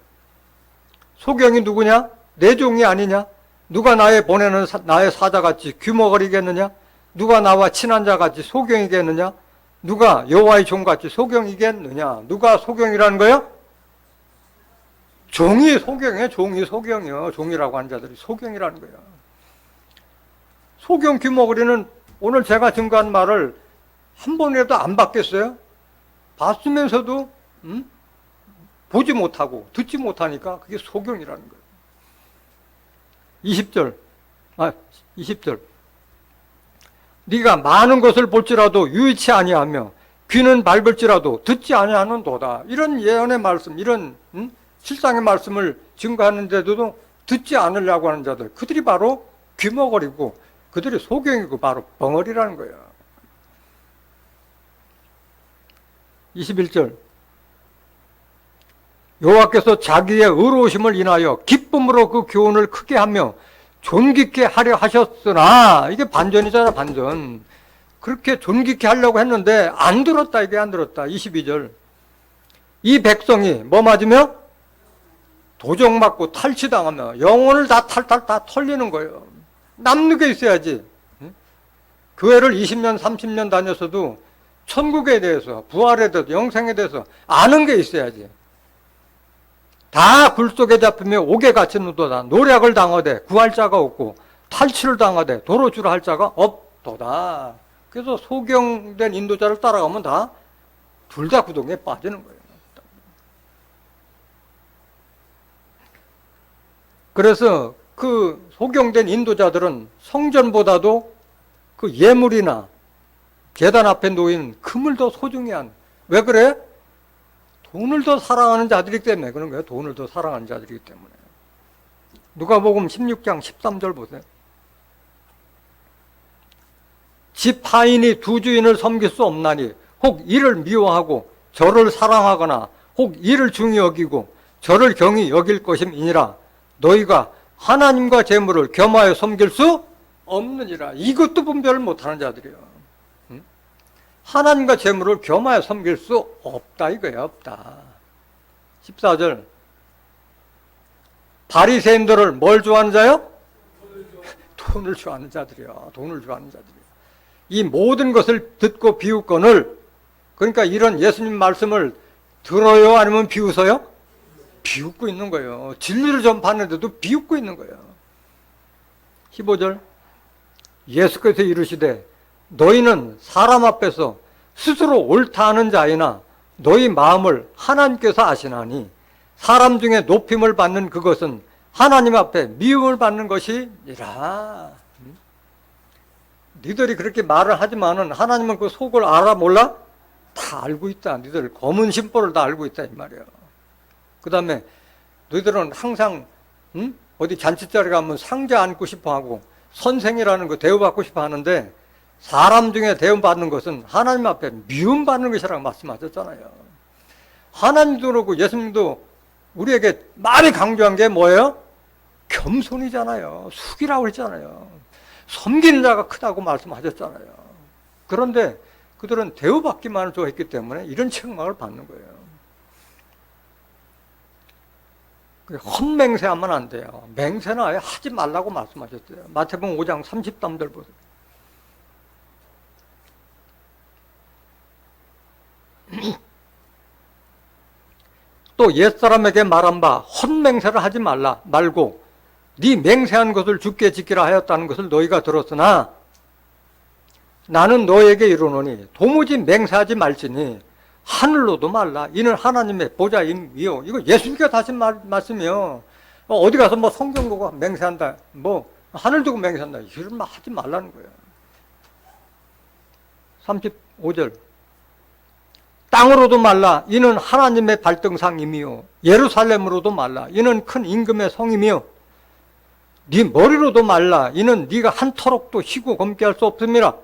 소경이 누구냐? 내 종이 아니냐? 누가 보내는 나의 사자같이 귀머거리겠느냐? 누가 나와 친한 자같이 소경이겠느냐? 누가 여호와의 종같이 소경이겠느냐? 누가 소경이라는 거예요? 종이 소경이에요. 종이 소경이요. 종이라고 하는 자들이 소경이라는 거예요. 소경 귀머거리는 오늘 제가 증거한 말을 한 번이라도 안 받겠어요? 봤으면서도 보지 못하고 듣지 못하니까 그게 소경이라는 거예요. 20절. 네가 많은 것을 볼지라도 유의치 아니하며 귀는 밝을지라도 듣지 아니하는도다. 이런 예언의 말씀, 이런 실상의 말씀을 증거하는데도 듣지 않으려고 하는 자들, 그들이 바로 귀머거리고 그들이 소경이고 바로 벙어리라는 거예요. 21절. 여호와께서 자기의 의로우심을 인하여 기쁨으로 그 교훈을 크게 하며 존귀케 하려 하셨으나, 이게 반전이잖아, 반전. 그렇게 존귀케 하려고 했는데 안 들었다, 이게 안 들었다. 22절. 이 백성이 뭐 맞으며? 도적 맞고 탈취당하며 영혼을 다 털리는 거예요. 남는 게 있어야지. 교회를 20년, 30년 다녔어도 천국에 대해서, 부활에 대해서, 영생에 대해서 아는 게 있어야지. 다 굴속에 잡히며 옥에 갇힌 누도다. 노략을 당하되 구할 자가 없고 탈취를 당하되 도로주라 할 자가 없도다. 그래서 소경된 인도자를 따라가면 둘 다 구덩이에 빠지는 거예요. 그래서 그 소경된 인도자들은 성전보다도 그 예물이나 제단 앞에 놓인 금을 더 소중히 한, 왜 그래? 돈을 더 사랑하는 자들이기 때문에 그런 거예요. 돈을 더 사랑하는 자들이기 때문에. 누가복음 16장 13절 보세요. 집 하인이 두 주인을 섬길 수 없나니 혹 이를 미워하고 저를 사랑하거나 혹 이를 중히 여기고 저를 경히 여길 것임이니라. 너희가 하나님과 재물을 겸하여 섬길 수 없느니라. 이것도 분별을 못하는 자들이에요. 하나님과 재물을 겸하여 섬길 수 없다, 이거예요. 없다. 14절. 바리새인들을 뭘 좋아하는 자요? 돈을 좋아하는 자들이요. 돈을 좋아하는 자들이요. 이 모든 것을 듣고 비웃거늘, 그러니까 이런 예수님 말씀을 들어요, 아니면 비웃어요? 비웃고 있는 거예요. 진리를 전파하는데도 비웃고 있는 거예요. 15절. 예수께서 이르시되 너희는 사람 앞에서 스스로 옳다 하는 자이나 너희 마음을 하나님께서 아시나니 사람 중에 높임을 받는 그것은 하나님 앞에 미움을 받는 것이니라. 니들이 그렇게 말을 하지만은 하나님은 그 속을 알아 몰라? 다 알고 있다. 니들 검은 심보를 다 알고 있다 이 말이에요. 그 다음에 너희들은 항상 어디 잔치자리 가면 상자 안고 싶어 하고 선생이라는 거 대우받고 싶어 하는데 사람 중에 대우받는 것은 하나님 앞에 미움받는 것이라고 말씀하셨잖아요. 하나님도 그렇고 예수님도 우리에게 많이 강조한 게 뭐예요? 겸손이잖아요. 숙이라고 했잖아요. 섬기는 자가 크다고 말씀하셨잖아요. 그런데 그들은 대우받기만을 좋아했기 때문에 이런 책망을 받는 거예요. 헛맹세하면 안 돼요. 맹세는 아예 하지 말라고 말씀하셨어요. 마태복음 5장 33절 보세요. 또 옛사람에게 말한 바 헛맹세를 하지 말고 네 맹세한 것을 주께 지키라 하였다는 것을 너희가 들었으나 나는 너에게 이르노니 도무지 맹세하지 말지니 하늘로도 말라. 이는 하나님의 보좌임이요. 이거 예수님께서 하신 말씀이요. 어디 가서 뭐 성경 보고 맹세한다, 뭐 하늘 두고 맹세한다, 이런 말 하지 말라는 거예요. 35절. 땅으로도 말라. 이는 하나님의 발등상임이요. 예루살렘으로도 말라. 이는 큰 임금의 성임이요. 네 머리로도 말라. 이는 네가 한터럭도 희고 검게 할 수 없음이라.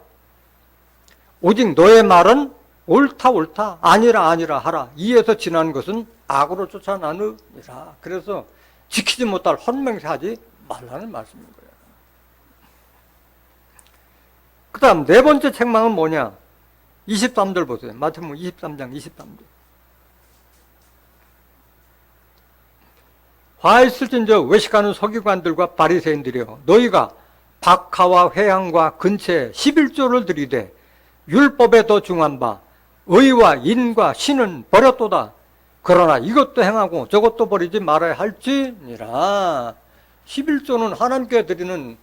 오직 너의 말은 옳다 아니라 하라. 이에서 지난 것은 악으로 쫓아나느니라. 그래서 지키지 못할 헛맹세하지 말라는 말씀인 거예요. 그 다음 네 번째 책망은 뭐냐? 23절 보세요. 마태복음 23장 23절. 화 있을진저 외식하는 서기관들과 바리새인들이여, 너희가 박하와 회향과 근처에 11조를 들이되 율법에 더 중한 바 의와 인과 신은 버렸도다. 그러나 이것도 행하고 저것도 버리지 말아야 할지니라. 11조는 하나님께 드리는,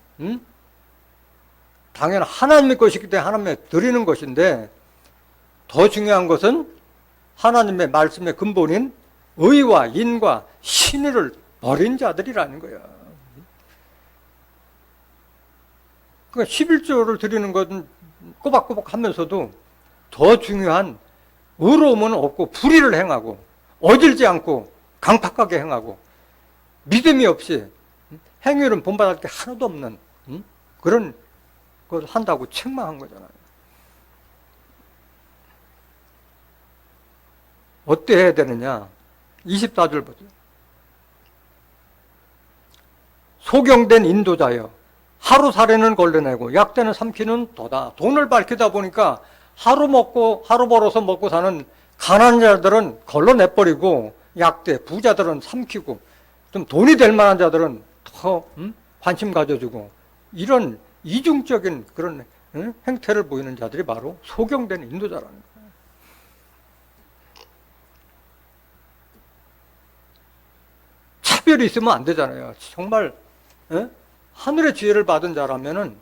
당연 하나님의 것이기 때문에 하나님께 드리는 것인데, 더 중요한 것은 하나님의 말씀의 근본인 의와 인과 신의를 버린 자들이라는 거야. 그러니까 11조를 드리는 것은 꼬박꼬박 하면서도 더 중요한 의로움은 없고 불의를 행하고 어질지 않고 강팍하게 행하고 믿음이 없이 행위는 본받을 게 하나도 없는 그런 것을 한다고 책망한 거잖아요. 어때 해야 되느냐? 24절 보세요. 소경된 인도자여, 하루살이는 걸러내고 약대는 삼키는 도다. 돈을 밝히다 보니까 하루 벌어서 먹고 사는 가난한 자들은 걸러내버리고 약대, 부자들은 삼키고 좀 돈이 될 만한 자들은 더 관심 가져주고, 이런 이중적인 그런 행태를 보이는 자들이 바로 소경된 인도자라는 거예요. 차별이 있으면 안 되잖아요. 정말 하늘의 지혜를 받은 자라면은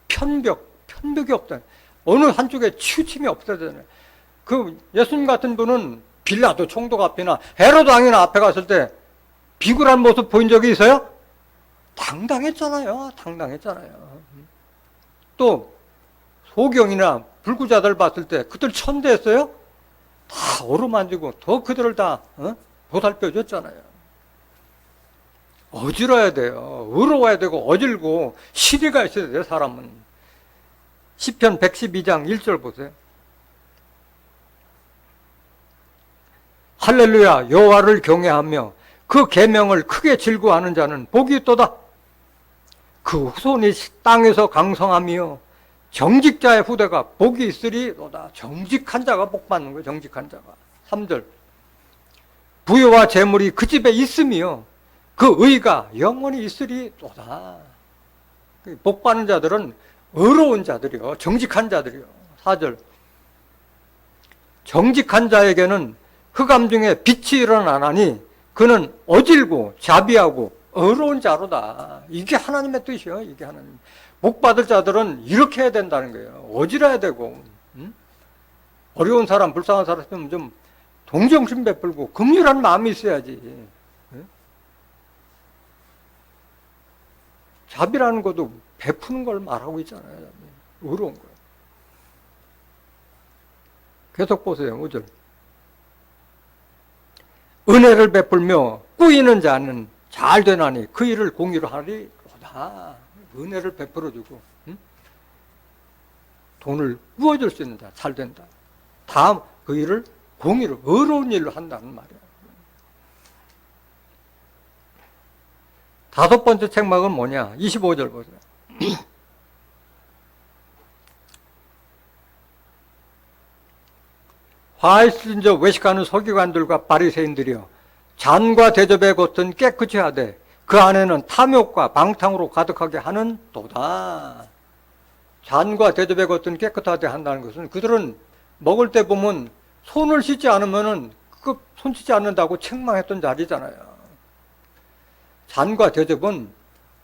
편벽이 없다. 어느 한쪽에 치우침이 없어야 되잖아요. 그 예수님 같은 분은 빌라도 총독 앞이나 헤로드 왕이나 앞에 갔을 때 비굴한 모습 보인 적이 있어요? 당당했잖아요. 또 소경이나 불구자들 봤을 때 그들 천대했어요? 다 어루만지고 더 그들을 다 보살펴 줬잖아요. 어지러야 돼요. 의로워야 되고 어질고 시리가 있어야 돼요, 사람은. 시편 112장 1절 보세요. 할렐루야, 여호와를 경외하며 그 계명을 크게 즐거워하는 자는 복이 있도다. 그 후손이 땅에서 강성하며 정직자의 후대가 복이 있으리로다. 정직한 자가 복 받는 거예요, 정직한 자가. 3절. 부유와 재물이 그 집에 있으며 그 의가 영원히 있으리로다. 복 받는 자들은 의로운 자들이요, 정직한 자들이요. 4절. 정직한 자에게는 흑암 중에 빛이 일어나나니 그는 어질고 자비하고 의로운 자로다. 이게 하나님의 뜻이요. 이게 하나님. 복 받을 자들은 이렇게 해야 된다는 거예요. 어질해야 되고, 어려운 사람, 불쌍한 사람 있으면 좀 동정심 베풀고 긍휼한 마음이 있어야지. 자비라는 것도 베푸는 걸 말하고 있잖아요. 의로운 거예요. 계속 보세요. 5절. 은혜를 베풀며 꾸이는 자는 잘 되나니 그 일을 공의로 하리로다. 다 은혜를 베풀어주고, 응? 돈을 구워줄 수 있는 자, 잘 된다. 다 그 일을 공의로, 어려운 일로 한다는 말이야. 다섯 번째 책망은 뭐냐? 25절 보세요. 화 있으신 저 외식하는 서기관들과 바리새인들이여, 잔과 대접의 것은 깨끗이 하되 그 안에는 탐욕과 방탕으로 가득하게 하는 도다. 잔과 대접의 것은 깨끗하게 한다는 것은 그들은 먹을 때 보면 손을 씻지 않으면은 손 씻지 않는다고 책망했던 자리잖아요. 잔과 대접은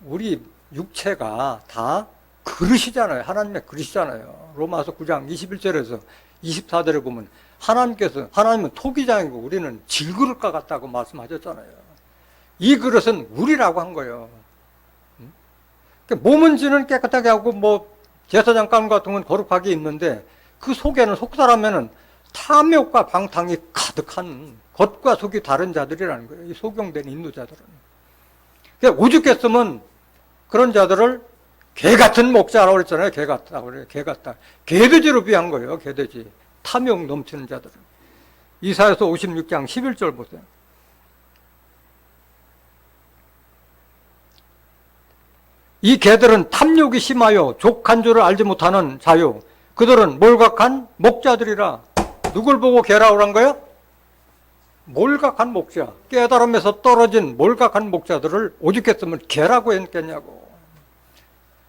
우리 육체가 다 그릇이잖아요. 하나님의 그릇이잖아요. 로마서 9장 21절에서 24절에 보면 하나님은 토기장이고 우리는 질그릇과 같다고 말씀하셨잖아요. 이 그릇은 우리라고 한 거예요. 몸은 지는 깨끗하게 하고 뭐 제사장 가운 같은 건 거룩하게 입는데 그 속에는 속사람에는 탐욕과 방탕이 가득한 겉과 속이 다른 자들이라는 거예요. 이 소경된 인도자들은. 그러니까 오죽했으면 그런 자들을 개 같은 목자라고 그랬잖아요. 개 같다고 그래요. 개 같다. 개돼지로 비한 거예요. 개돼지. 탐욕 넘치는 자들은. 이사야서 56장 11절 보세요. 이 개들은 탐욕이 심하여 족한 줄을 알지 못하는 자요. 그들은 몰각한 목자들이라. 누굴 보고 개라고 한 거예요? 몰각한 목자. 깨달음에서 떨어진 몰각한 목자들을 오죽했으면 개라고 했겠냐고.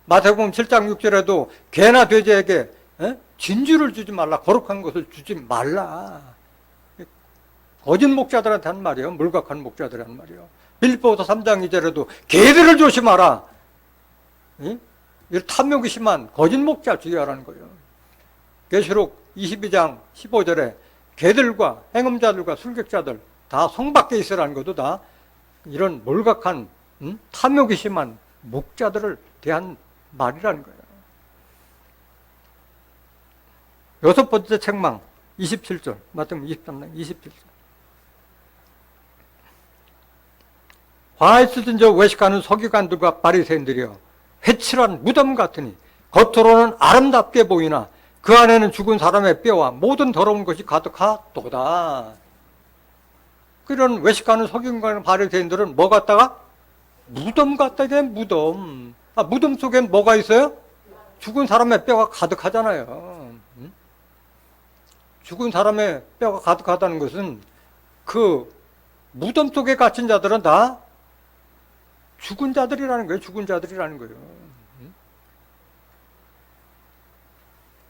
마태복음 7장 6절에도 개나 돼지에게 진주를 주지 말라. 거룩한 것을 주지 말라. 거짓 목자들한테 한 말이에요. 몰각한 목자들한테 한 말이에요. 빌립보서 3장 2절에도 개들을 조심하라. 이 탐욕이 심한 거짓 목자 주의하라는 거예요. 계시록 22장 15절에 개들과 행음자들과 술객자들 다 성 밖에 있으라는 것도 다 이런 몰각한 탐욕이 심한 목자들을 대한 말이라는 거예요. 여섯 번째 책망 27절 마태복음 23장 27절. 화에 쓰든 저 외식하는 서기관들과 바리새인들이여, 회칠한 무덤 같으니 겉으로는 아름답게 보이나 그 안에는 죽은 사람의 뼈와 모든 더러운 것이 가득하도다. 그런 외식하는 서기관과 바리새인들은 뭐 같다가? 무덤 같다게 무덤. 무덤 속엔 뭐가 있어요? 죽은 사람의 뼈가 가득하잖아요. 죽은 사람의 뼈가 가득하다는 것은 그 무덤 속에 갇힌 자들은 다 죽은 자들이라는 거예요. 죽은 자들이라는 거예요.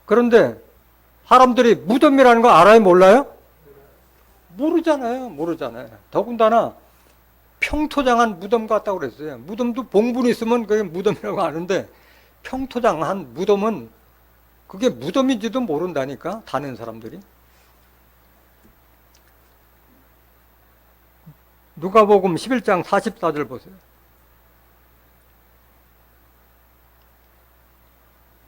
그런데 사람들이 무덤이라는 거 알아요? 몰라요? 모르잖아요. 더군다나 평토장한 무덤 같다고 그랬어요. 무덤도 봉분이 있으면 그게 무덤이라고 아는데 평토장한 무덤은 그게 무덤인지도 모른다니까, 다니는 사람들이. 누가복음 11장 44절 보세요.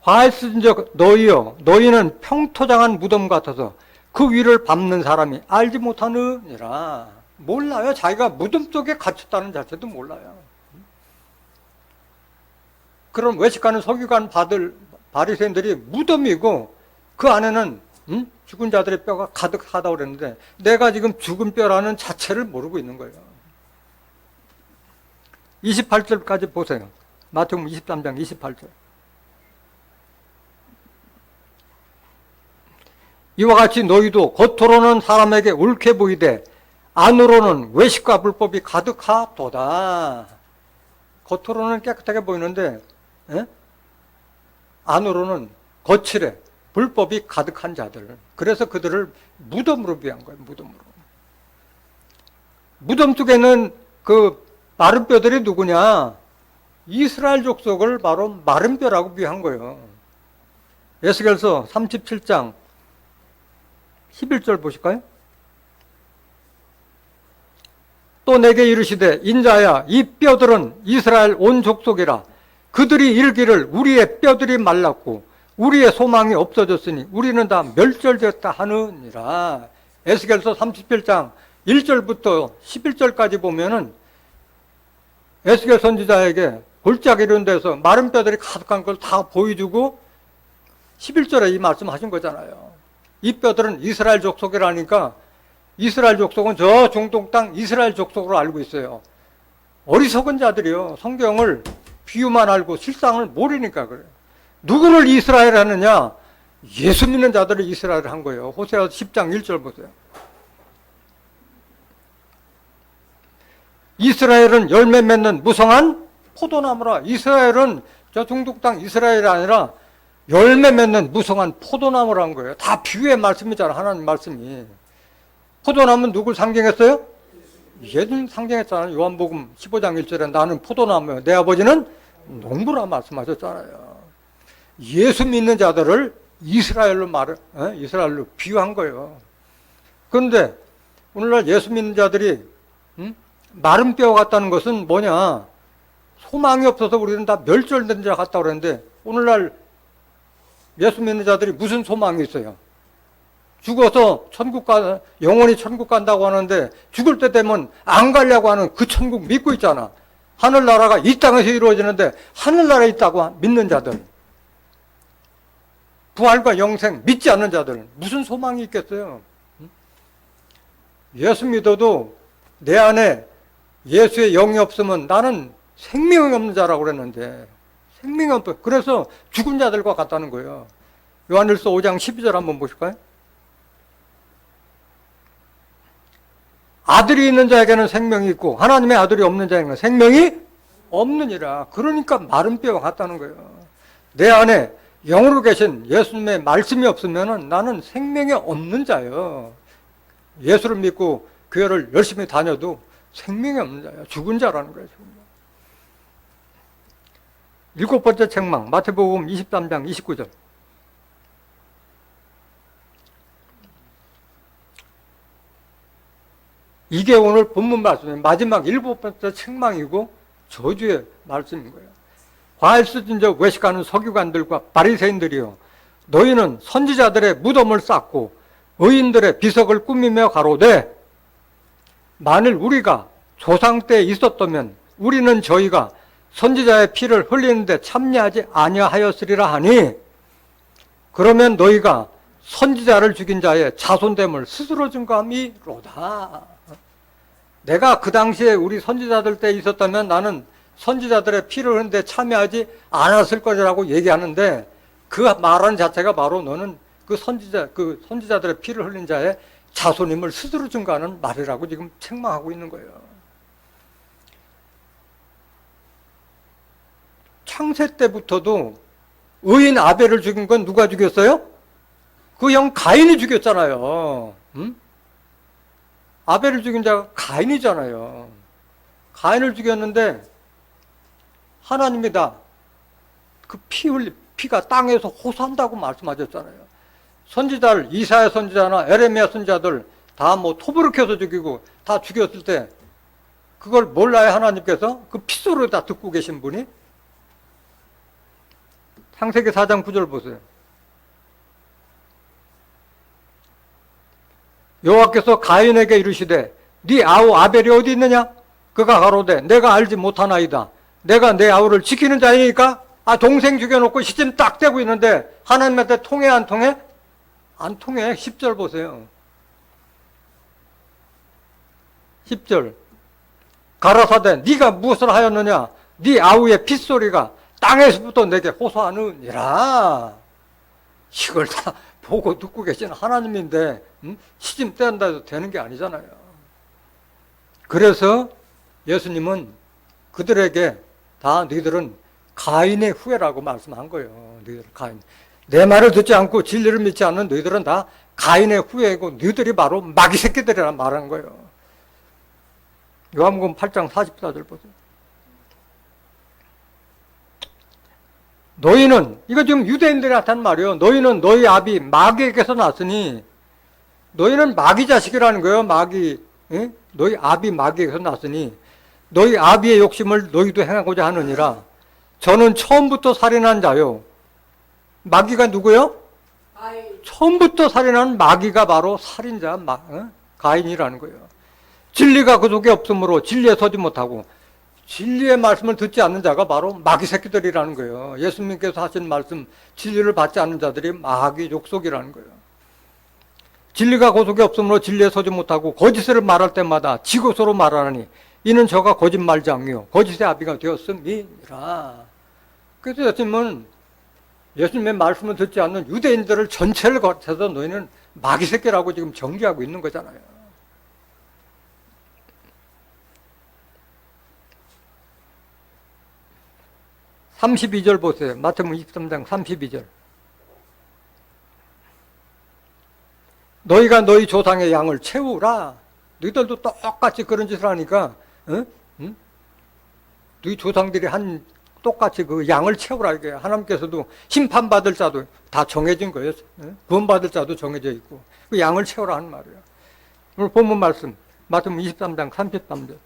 화에 쓰진 적 너희여, 너희는 평토장한 무덤 같아서 그 위를 밟는 사람이 알지 못하느니라. 몰라요. 자기가 무덤 속에 갇혔다는 자체도 몰라요. 그럼 외식하는 서기관 바리새인들이 무덤이고 그 안에는 죽은 자들의 뼈가 가득하다고 그랬는데 내가 지금 죽은 뼈라는 자체를 모르고 있는 거예요. 28절까지 보세요. 마태복음 23장 28절. 이와 같이 너희도 겉으로는 사람에게 옳게 보이되 안으로는 외식과 불법이 가득하도다. 겉으로는 깨끗하게 보이는데 안으로는 거칠에 불법이 가득한 자들. 그래서 그들을 무덤으로 비한 거예요. 무덤으로. 무덤 속에는 그 마른 뼈들이 누구냐? 이스라엘 족속을 바로 마른 뼈라고 비한 거예요. 에스겔서 37장 11절 보실까요? 또 내게 이르시되 인자야, 이 뼈들은 이스라엘 온 족속이라. 그들이 이르기를 우리의 뼈들이 말랐고 우리의 소망이 없어졌으니 우리는 다 멸절되었다 하느니라. 에스겔서 37장 1절부터 11절까지 보면은 에스겔 선지자에게 골짜기 이런 데서 마른 뼈들이 가득한 걸 다 보여주고 11절에 이 말씀 하신 거잖아요. 이 뼈들은 이스라엘 족속이라니까 이스라엘 족속은 저 중동 땅 이스라엘 족속으로 알고 있어요. 어리석은 자들이요. 성경을 비유만 알고 실상을 모르니까 그래요. 누구를 이스라엘 하느냐? 예수 믿는 자들을 이스라엘 한 거예요. 호세아 10장 1절 보세요. 이스라엘은 열매 맺는 무성한 포도나무라. 이스라엘은 저 중동 땅 이스라엘이 아니라 열매 맺는 무성한 포도나무라는 거예요. 다 비유의 말씀이잖아. 하나님 말씀이. 포도나무는 누굴 상징했어요? 예수님 상징했잖아요. 요한복음 15장 1절에 나는 포도나무예요. 내 아버지는 농부라 말씀하셨잖아요. 예수 믿는 자들을 이스라엘로 비유한 거예요. 그런데 오늘날 예수 믿는 자들이 마른 뼈 같다는 것은 뭐냐? 소망이 없어서 우리는 다 멸절된 자 같다고 그랬는데 오늘날 예수 믿는 자들이 무슨 소망이 있어요? 죽어서 영원히 천국 간다고 하는데 죽을 때 되면 안 가려고 하는 그 천국 믿고 있잖아. 하늘나라가 이 땅에서 이루어지는데 하늘나라에 있다고 믿는 자들. 부활과 영생 믿지 않는 자들. 무슨 소망이 있겠어요? 예수 믿어도 내 안에 예수의 영이 없으면 나는 생명이 없는 자라고 그랬는데 생명이 없어. 그래서 죽은 자들과 같다는 거예요. 요한일서 5장 12절 한번 보실까요? 아들이 있는 자에게는 생명이 있고 하나님의 아들이 없는 자에게는 생명이 없느니라. 그러니까 마른 뼈와 같다는 거예요. 내 안에 영으로 계신 예수님의 말씀이 없으면 나는 생명이 없는 자예요. 예수를 믿고 교회를 열심히 다녀도 생명이 없는 자예요. 죽은 자라는 거예요. 일곱 번째 책망 마태복음 23장 29절. 이게 오늘 본문 말씀이에요. 마지막 일곱 번째 책망이고 저주의 말씀인 거예요. 과일 쓰진 저 외식하는 서기관들과 바리새인들이요, 너희는 선지자들의 무덤을 쌓고 의인들의 비석을 꾸미며 가로되 만일 우리가 조상 때에 있었다면 우리는 저희가 선지자의 피를 흘리는데 참여하지 아니하였으리라 하니 그러면 너희가 선지자를 죽인 자의 자손됨을 스스로 증거함이로다. 내가 그 당시에 우리 선지자들 때 있었다면 나는 선지자들의 피를 흘리는데 참여하지 않았을 거라고 얘기하는데 그 말하는 자체가 바로 너는 그 선지자들의 피를 흘린 자의 자손임을 스스로 증거하는 말이라고 지금 책망하고 있는 거예요. 창세 때부터도 의인 아벨을 죽인 건 누가 죽였어요? 그 형 가인이 죽였잖아요. 응? 아벨을 죽인 자가 가인이잖아요. 가인을 죽였는데 하나님이 다 그 피가 땅에서 호소한다고 말씀하셨잖아요. 선지자를 이사야 선지자나 에레미야 선지자들 다 뭐 톱으로 켜서 죽이고 다 죽였을 때 그걸 몰라요, 하나님께서? 그 핏소리를 다 듣고 계신 분이? 창세기 4장 9절 보세요. 여호와께서 가인에게 이르시되 네 아우 아벨이 어디 있느냐? 그가 가로되 내가 알지 못하나이다. 내가 내 아우를 지키는 자이니까. 동생 죽여놓고 시침 딱 대고 있는데 하나님한테 통해 안 통해? 안 통해. 10절 보세요. 10절 가라사대 네가 무엇을 하였느냐? 네 아우의 핏소리가 땅에서부터 내게 호소하느니라. 이걸 다 보고 듣고 계신 하나님인데 시침 뗀다 해도 되는 게 아니잖아요. 그래서 예수님은 그들에게 다 너희들은 가인의 후예라고 말씀한 거예요. 너희들 가인. 내 말을 듣지 않고 진리를 믿지 않는 너희들은 다 가인의 후예이고 너희들이 바로 마귀 새끼들이라 말한 거예요. 요한복음 8장 44절 보세요. 너희는, 이거 지금 유대인들한테 한 말이에요. 너희는 너희 아비 마귀에게서 났으니, 너희는 마귀 자식이라는 거예요. 마귀. 예? 너희 아비 마귀에게서 났으니 너희 아비의 욕심을 너희도 행하고자 하느니라. 저는 처음부터 살인한 자요. 마귀가 누구요? 처음부터 살인한 마귀가 바로 살인자 가인이라는 거예요. 진리가 그 속에 없으므로 진리에 서지 못하고 진리의 말씀을 듣지 않는 자가 바로 마귀 새끼들이라는 거예요. 예수님께서 하신 말씀, 진리를 받지 않는 자들이 마귀 족속이라는 거예요. 진리가 고속이 없으므로 진리에 서지 못하고 거짓을 말할 때마다 지고서로 말하느니 이는 저가 거짓말장이요 거짓의 아비가 되었음이라. 그래서 예수님의 말씀을 듣지 않는 유대인들을 전체를 거쳐서 너희는 마귀 새끼라고 지금 정죄하고 있는 거잖아요. (32절) 보세요. 마태복음 23장 32절. 너희가 너희 조상의 양을 채우라. 너희들도 똑같이 그런 짓을 하니까 너희 조상들이 한 똑같이 그 양을 채우라. 이게 하나님께서도 심판받을 자도 다 정해진 거예요. 구원받을 자도 정해져 있고 그 양을 채우라 하는 말이에요. 오늘 본문 말씀 마태복음 23장 33절.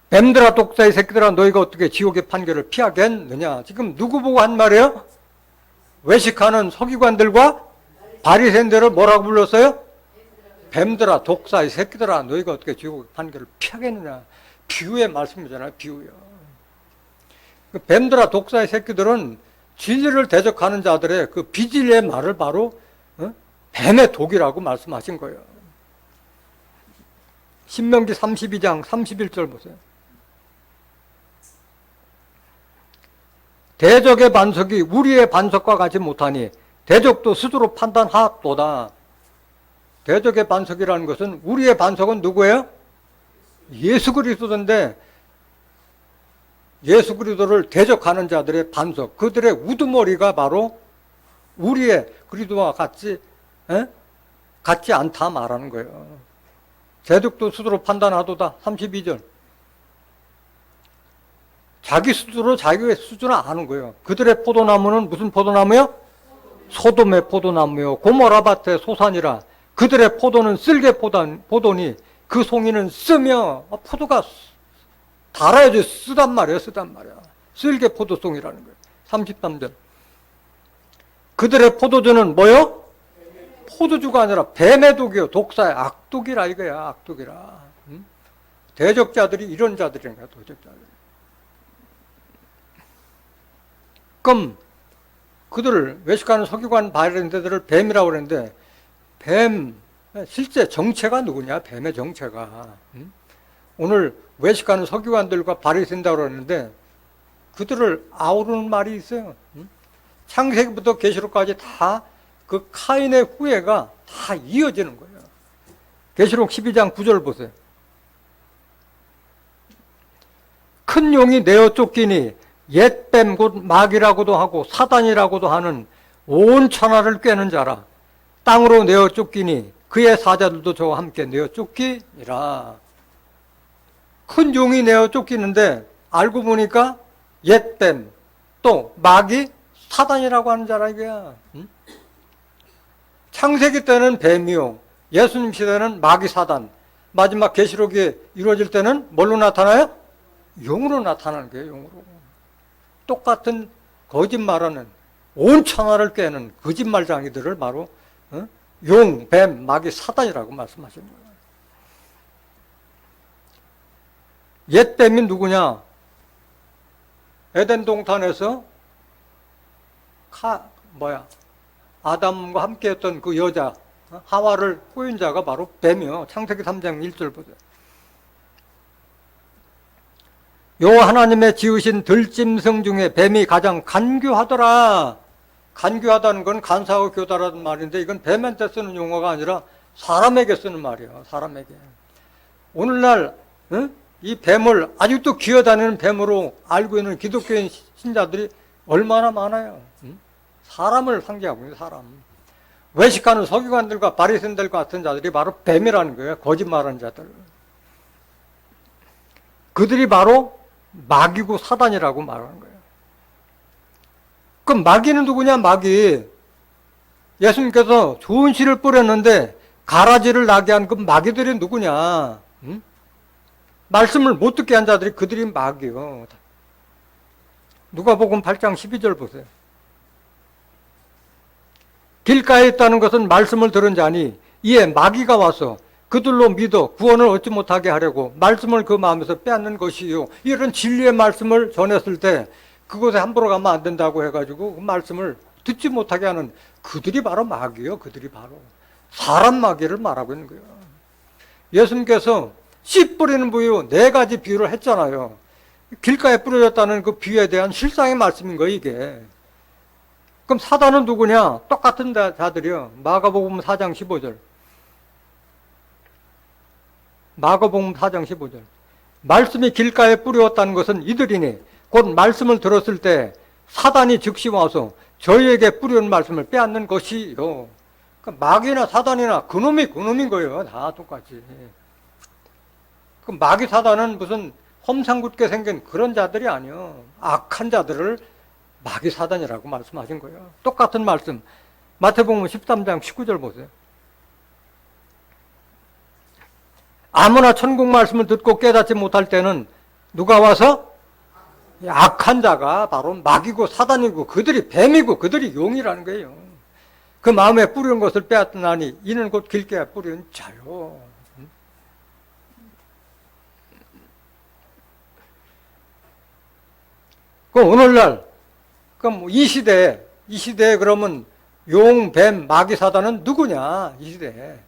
뱀들아 독사의 새끼들아 너희가 어떻게 지옥의 판결을 피하겠느냐. 지금 누구 보고 한 말이에요? 외식하는 서기관들과 바리새인들을 뭐라고 불렀어요? 뱀들아 독사의 새끼들아 너희가 어떻게 지옥의 판결을 피하겠느냐. 비유의 말씀이잖아요. 비유요. 그 뱀들아 독사의 새끼들은 진리를 대적하는 자들의 그 비진리의 말을 바로 뱀의 독이라고 말씀하신 거예요. 신명기 32장 31절 보세요. 대적의 반석이 우리의 반석과 같이 못하니 대적도 스스로 판단하도다. 대적의 반석이라는 것은 우리의 반석은 누구예요? 예수 그리스도인데 예수 그리스도를 대적하는 자들의 반석, 그들의 우두머리가 바로 우리의 그리스도와 같지 않다 말하는 거예요. 대적도 스스로 판단하도다. 32절. 자기 스스로 자기의 수준을 아는 거예요. 그들의 포도나무는 무슨 포도나무요? 소돔의 포도나무요 고모라밭의 소산이라. 그들의 포도는 쓸개 포도니 그 송이는 쓰며 포도가 달아야지 쓰단 말이에요. 쓰단 말이야. 쓸개 포도송이라는 거예요. 33절. 그들의 포도주는 뭐요? 포도주가 아니라 뱀의 독이요 독사의 악독이라 이거야. 악독이라. 대적자들이 이런 자들인 거야. 대적자들. 그럼 그들을 외식하는 서기관 바리새인들을 뱀이라고 그랬는데 뱀 실제 정체가 누구냐? 뱀의 정체가. 오늘 외식하는 서기관들과 바리새인이라고 그러는데 그들을 아우르는 말이 있어요. 창세기부터 계시록까지 다 그 카인의 후예가 다 이어지는 거예요. 계시록 12장 9절 보세요. 큰 용이 내어 쫓기니 옛뱀 곧 마귀라고도 하고 사단이라고도 하는 온 천하를 꿰는 자라. 땅으로 내어 쫓기니 그의 사자들도 저와 함께 내어 쫓기니라. 큰 용이 내어 쫓기는데 알고 보니까 옛뱀 또 마귀 사단이라고 하는 자라 이거야. 창세기 때는 뱀이요 예수님 시대는 마귀 사단, 마지막 계시록이 이루어질 때는 뭘로 나타나요? 용으로 나타나는 거예요. 용으로. 똑같은 거짓말하는 온 천하를 꿰는 거짓말장이들을 바로 용, 뱀, 마귀, 사단이라고 말씀하시는 거예요. 옛 뱀이 누구냐? 에덴 동산에서 아담과 함께했던 그 여자 하와를 꼬인 자가 바로 뱀이요. 창세기 3장 1절 보세요. 여호와 하나님의 지으신 들짐승 중에 뱀이 가장 간교하더라. 간교하다는 건 간사하고 교다라는 말인데 이건 뱀한테 쓰는 용어가 아니라 사람에게 쓰는 말이에요. 사람에게. 오늘날 이 뱀을 아직도 기어다니는 뱀으로 알고 있는 기독교인 신자들이 얼마나 많아요. 사람을 상징하고 있는 사람. 외식하는 서기관들과 바리새인들 같은 자들이 바로 뱀이라는 거예요. 거짓말하는 자들. 그들이 바로 마귀고 사단이라고 말하는 거예요. 그럼 마귀는 누구냐? 마귀. 예수님께서 좋은 씨를 뿌렸는데 가라지를 나게 한 그 마귀들이 누구냐? 말씀을 못 듣게 한 자들이 그들이 마귀요. 누가복음 8장 12절 보세요. 길가에 있다는 것은 말씀을 들은 자니 이에 마귀가 와서 그들로 믿어 구원을 얻지 못하게 하려고 말씀을 그 마음에서 빼앗는 것이요. 이런 진리의 말씀을 전했을 때 그곳에 함부로 가면 안 된다고 해가지고 그 말씀을 듣지 못하게 하는 그들이 바로 마귀요. 그들이 바로 사람 마귀를 말하고 있는 거예요. 예수님께서 씨 뿌리는 부유 4가지 비유를 했잖아요. 길가에 뿌려졌다는 그 비유에 대한 실상의 말씀인 거예요, 이게. 그럼 사단은 누구냐? 똑같은 자들이요. 마가복음 4장 15절. 마가복음 4장 15절. 말씀이 길가에 뿌려졌다는 것은 이들이니 곧 말씀을 들었을 때 사단이 즉시 와서 저희에게 뿌리는 말씀을 빼앗는 것이요. 그러니까 마귀나 사단이나 그놈인 거예요. 다 똑같이. 그 마귀 사단은 무슨 험상궂게 생긴 그런 자들이 아니요. 악한 자들을 마귀 사단이라고 말씀하신 거예요. 똑같은 말씀. 마태복음 13장 19절 보세요. 아무나 천국 말씀을 듣고 깨닫지 못할 때는 누가 와서? 악한 자가 바로 마귀고 사단이고 그들이 뱀이고 그들이 용이라는 거예요. 그 마음에 뿌리는 것을 빼앗나니 이는 곧 길게 뿌리는 자요. 그 오늘날 그럼 이 시대에 그러면 용, 뱀, 마귀 사단은 누구냐? 이 시대에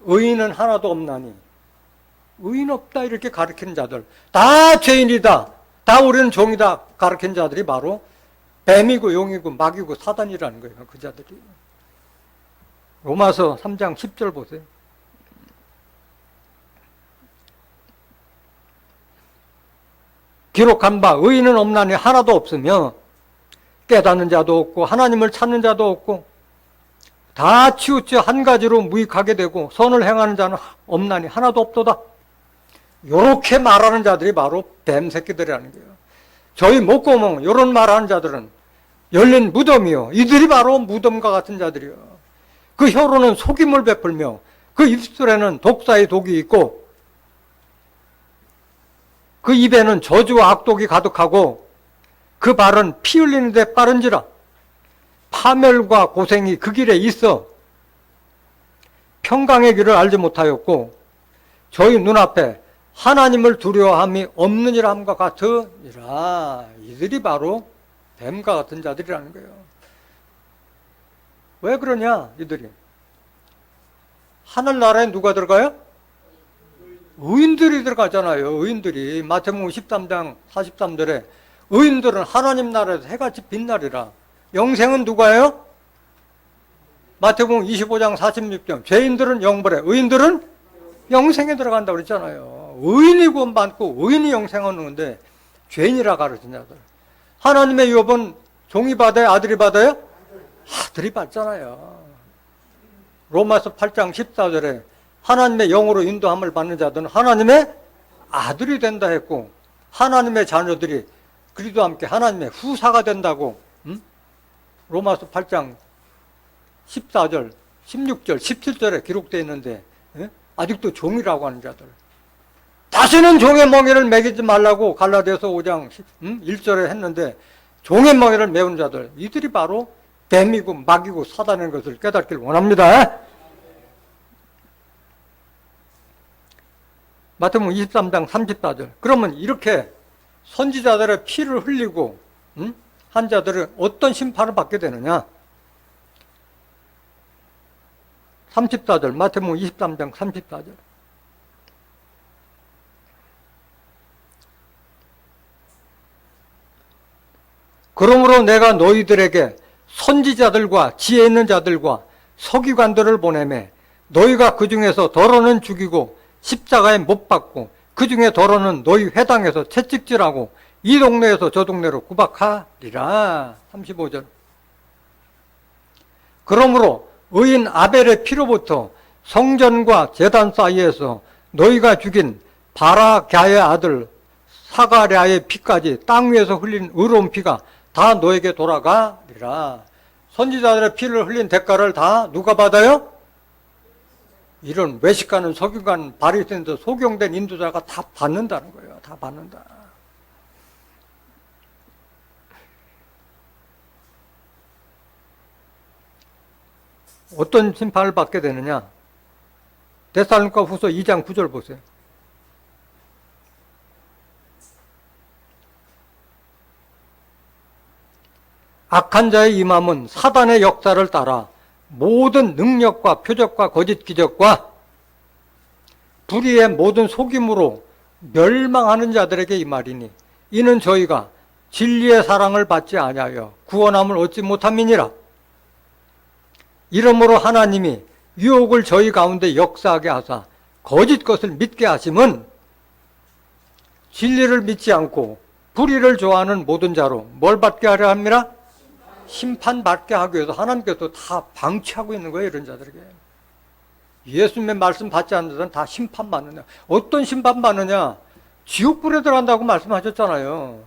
의인은 하나도 없나니 의인 없다 이렇게 가르치는 자들 다 죄인이다. 다 우리는 종이다 가르치는 자들이 바로 뱀이고 용이고 마귀고 사단이라는 거예요. 그 자들이. 로마서 3장 10절 보세요. 기록한 바 의인은 없나니 하나도 없으며 깨닫는 자도 없고 하나님을 찾는 자도 없고 다 치우쳐 한 가지로 무익하게 되고 선을 행하는 자는 없나니 하나도 없도다. 요렇게 말하는 자들이 바로 뱀 새끼들이라는 거예요. 저희 목구멍 이런 말하는 자들은 열린 무덤이요. 이들이 바로 무덤과 같은 자들이요. 그 혀로는 속임을 베풀며 그 입술에는 독사의 독이 있고 그 입에는 저주와 악독이 가득하고 그 발은 피 흘리는 데 빠른지라. 파멸과 고생이 그 길에 있어 평강의 길을 알지 못하였고 저희 눈앞에 하나님을 두려워함이 없느니라 함과 같으니라. 이들이 바로 뱀과 같은 자들이라는 거예요. 왜 그러냐 이들이. 하늘나라에 누가 들어가요? 의인들이 들어가잖아요. 의인들이. 마태복음 13장 43절에 의인들은 하나님 나라에서 해같이 빛나리라. 영생은 누가요? 마태복음 25장 46절 죄인들은 영벌에 의인들은 영생에 들어간다고 그랬잖아요. 의인이 구원 받고 의인이 영생을 얻는데 죄인이라 가르친 자들. 하나님의 유업은 종이 받아요? 아들이 받아요? 아들이 받잖아요. 로마서 8장 14절에 하나님의 영으로 인도함을 받는 자들은 하나님의 아들이 된다 했고 하나님의 자녀들이 그리스도와 함께 하나님의 후사가 된다고 로마서 8장 14절, 16절, 17절에 기록되어 있는데 아직도 종이라고 하는 자들. 다시는 종의 멍에를 매기지 말라고 갈라디아서 5장 1절에 했는데 종의 멍에를 메운 자들. 이들이 바로 뱀이고 마귀고 사단인 것을 깨닫기를 원합니다. 마태복음 23장 34절. 그러면 이렇게 선지자들의 피를 흘리고 한 자들은 어떤 심판을 받게 되느냐? 34절, 마태복음 23장 34절. 그러므로 내가 너희들에게 선지자들과 지혜 있는 자들과 서기관들을 보내매 너희가 그 중에서 더러는 죽이고 십자가에 못 박고 그 중에 더러는 너희 회당에서 채찍질하고 이 동네에서 저 동네로 구박하리라. 35절. 그러므로 의인 아벨의 피로부터 성전과 제단 사이에서 너희가 죽인 바라갸의 아들 사가랴의 피까지 땅 위에서 흘린 의로운 피가 다 너에게 돌아가리라. 선지자들의 피를 흘린 대가를 다 누가 받아요? 이런 외식하는 서기관, 바리새인들, 소경된 인도자가 다 받는다는 거예요. 다 받는다. 어떤 심판을 받게 되느냐? 데살로니가 후서 2장 9절 보세요. 악한 자의 임함은 사단의 역사를 따라 모든 능력과 표적과 거짓 기적과 불의의 모든 속임으로 멸망하는 자들에게 이 말이니 이는 저희가 진리의 사랑을 받지 아니하여 구원함을 얻지 못함이니라. 이러므로 하나님이 유혹을 저희 가운데 역사하게 하사 거짓 것을 믿게 하심은 진리를 믿지 않고 불의를 좋아하는 모든 자로 뭘 받게 하려 합니다? 심판받게 하기 위해서 하나님께서 다 방치하고 있는 거예요. 이런 자들에게. 예수님의 말씀 받지 않는 자는 다 심판받느냐. 어떤 심판받느냐? 지옥불에 들어간다고 말씀하셨잖아요.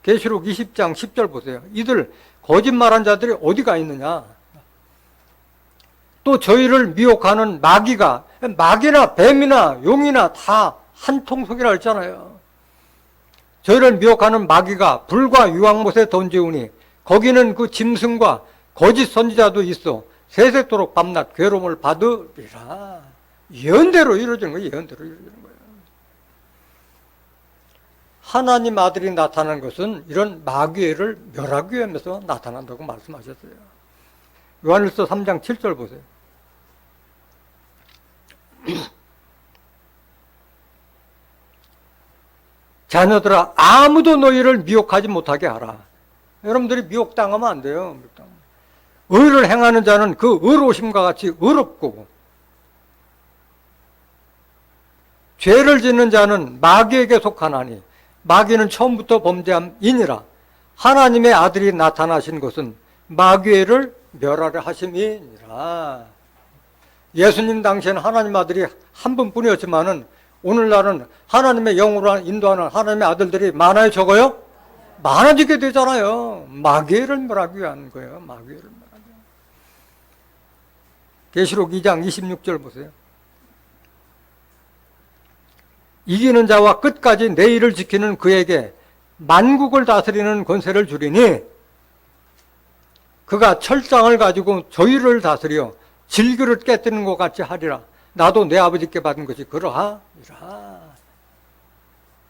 계시록 20장 10절 보세요. 이들 거짓말한 자들이 어디가 있느냐? 또 저희를 미혹하는 마귀나 뱀이나 용이나 다 한 통속이라 했잖아요. 저희를 미혹하는 마귀가 불과 유황못에 던지우니 거기는 그 짐승과 거짓 선지자도 있어 세세토록 밤낮 괴로움을 받으리라. 예언대로 이루어지는 거예요. 예언대로 이루어지는 거예요. 하나님 아들이 나타난 것은 이런 마귀를 멸하기 위해서 나타난다고 말씀하셨어요. 요한일서 3장 7절 보세요. 자녀들아 아무도 너희를 미혹하지 못하게 하라. 여러분들이 미혹당하면 안 돼요. 의를 행하는 자는 그 의로우심과 같이 의롭고 죄를 짓는 자는 마귀에게 속하나니 마귀는 처음부터 범죄함이니라. 하나님의 아들이 나타나신 것은 마귀를 멸하려 하심이니라. 예수님 당시에는 하나님 아들이 한 분뿐이었지만은 오늘날은 하나님의 영으로 인도하는 하나님의 아들들이 많아요, 적어요? 많아지게 되잖아요. 마귀를 멸하기 위한 거예요. 마귀를 멸하기. 계시록 2장 26절 보세요. 이기는 자와 끝까지 내일을 지키는 그에게 만국을 다스리는 권세를 주리니 그가 철장을 가지고 저희를 다스려 질그릇 깨뜨리는 것 같이 하리라. 나도 내 아버지께 받은 것이 그러하리라.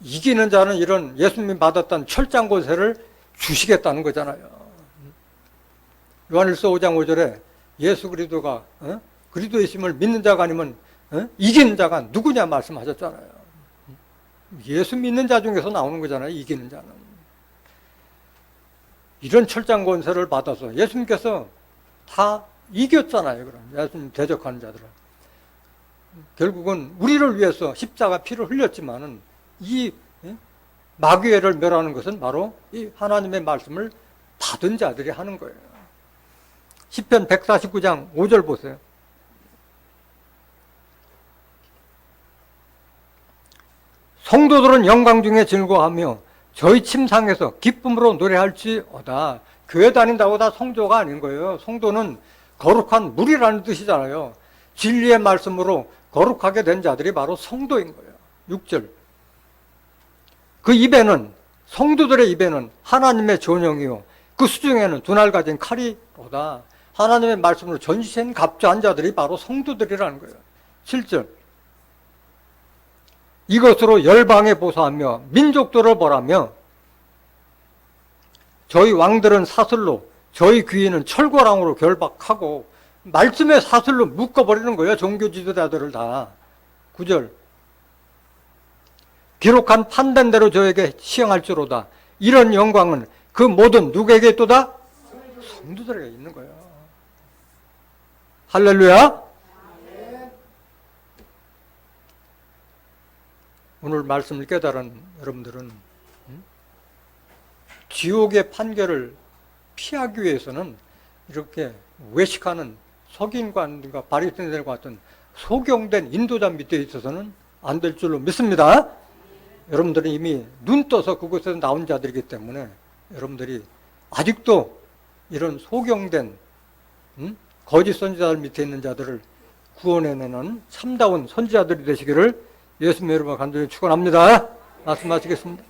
이기는 자는 이런 예수님이 받았던 철장 권세를 주시겠다는 거잖아요. 요한일서 5장 5절에 예수 그리스도가 그리스도이심을 믿는 자가 아니면 이기는 자가 누구냐 말씀하셨잖아요. 예수 믿는 자 중에서 나오는 거잖아요. 이기는 자는. 이런 철장 권세를 받아서 예수님께서 다 이겼잖아요. 그럼 예수님 대적하는 자들은. 결국은 우리를 위해서 십자가 피를 흘렸지만은 이 마귀를 멸하는 것은 바로 이 하나님의 말씀을 받은 자들이 하는 거예요. 시편 149장 5절 보세요. 성도들은 영광 중에 즐거워하며 저희 침상에서 기쁨으로 노래할지어다. 교회 다닌다고 다 성도가 아닌 거예요. 성도는 거룩한 물이라는 뜻이잖아요. 진리의 말씀으로 거룩하게 된 자들이 바로 성도인 거예요. 6절. 그 입에는, 성도들의 입에는 하나님의 전용이요 그 수중에는 두 날 가진 칼이 오다. 하나님의 말씀으로 전시한 갑주한 자들이 바로 성도들이라는 거예요. 7절. 이것으로 열방에 보소하며 민족들을 벌하며 저희 왕들은 사슬로 저희 귀인은 철거랑으로 결박하고 말씀의 사슬로 묶어버리는 거예요. 종교 지도자들을 다. 9절. 기록한 판단대로 저에게 시행할지로다. 이런 영광은 그 모든 누구에게 있도다? 성도들에게 있는 거예요. 할렐루야. 오늘 말씀을 깨달은 여러분들은 지옥의 판결을 피하기 위해서는 이렇게 외식하는 석인관과 바리새인들과 같은 소경된 인도자 밑에 있어서는 안 될 줄로 믿습니다. 여러분들은 이미 눈 떠서 그곳에서 나온 자들이기 때문에 여러분들이 아직도 이런 소경된 거짓 선지자들 밑에 있는 자들을 구원해내는 참다운 선지자들이 되시기를 예수님 여러분 간절히 축원합니다. 말씀 마치겠습니다.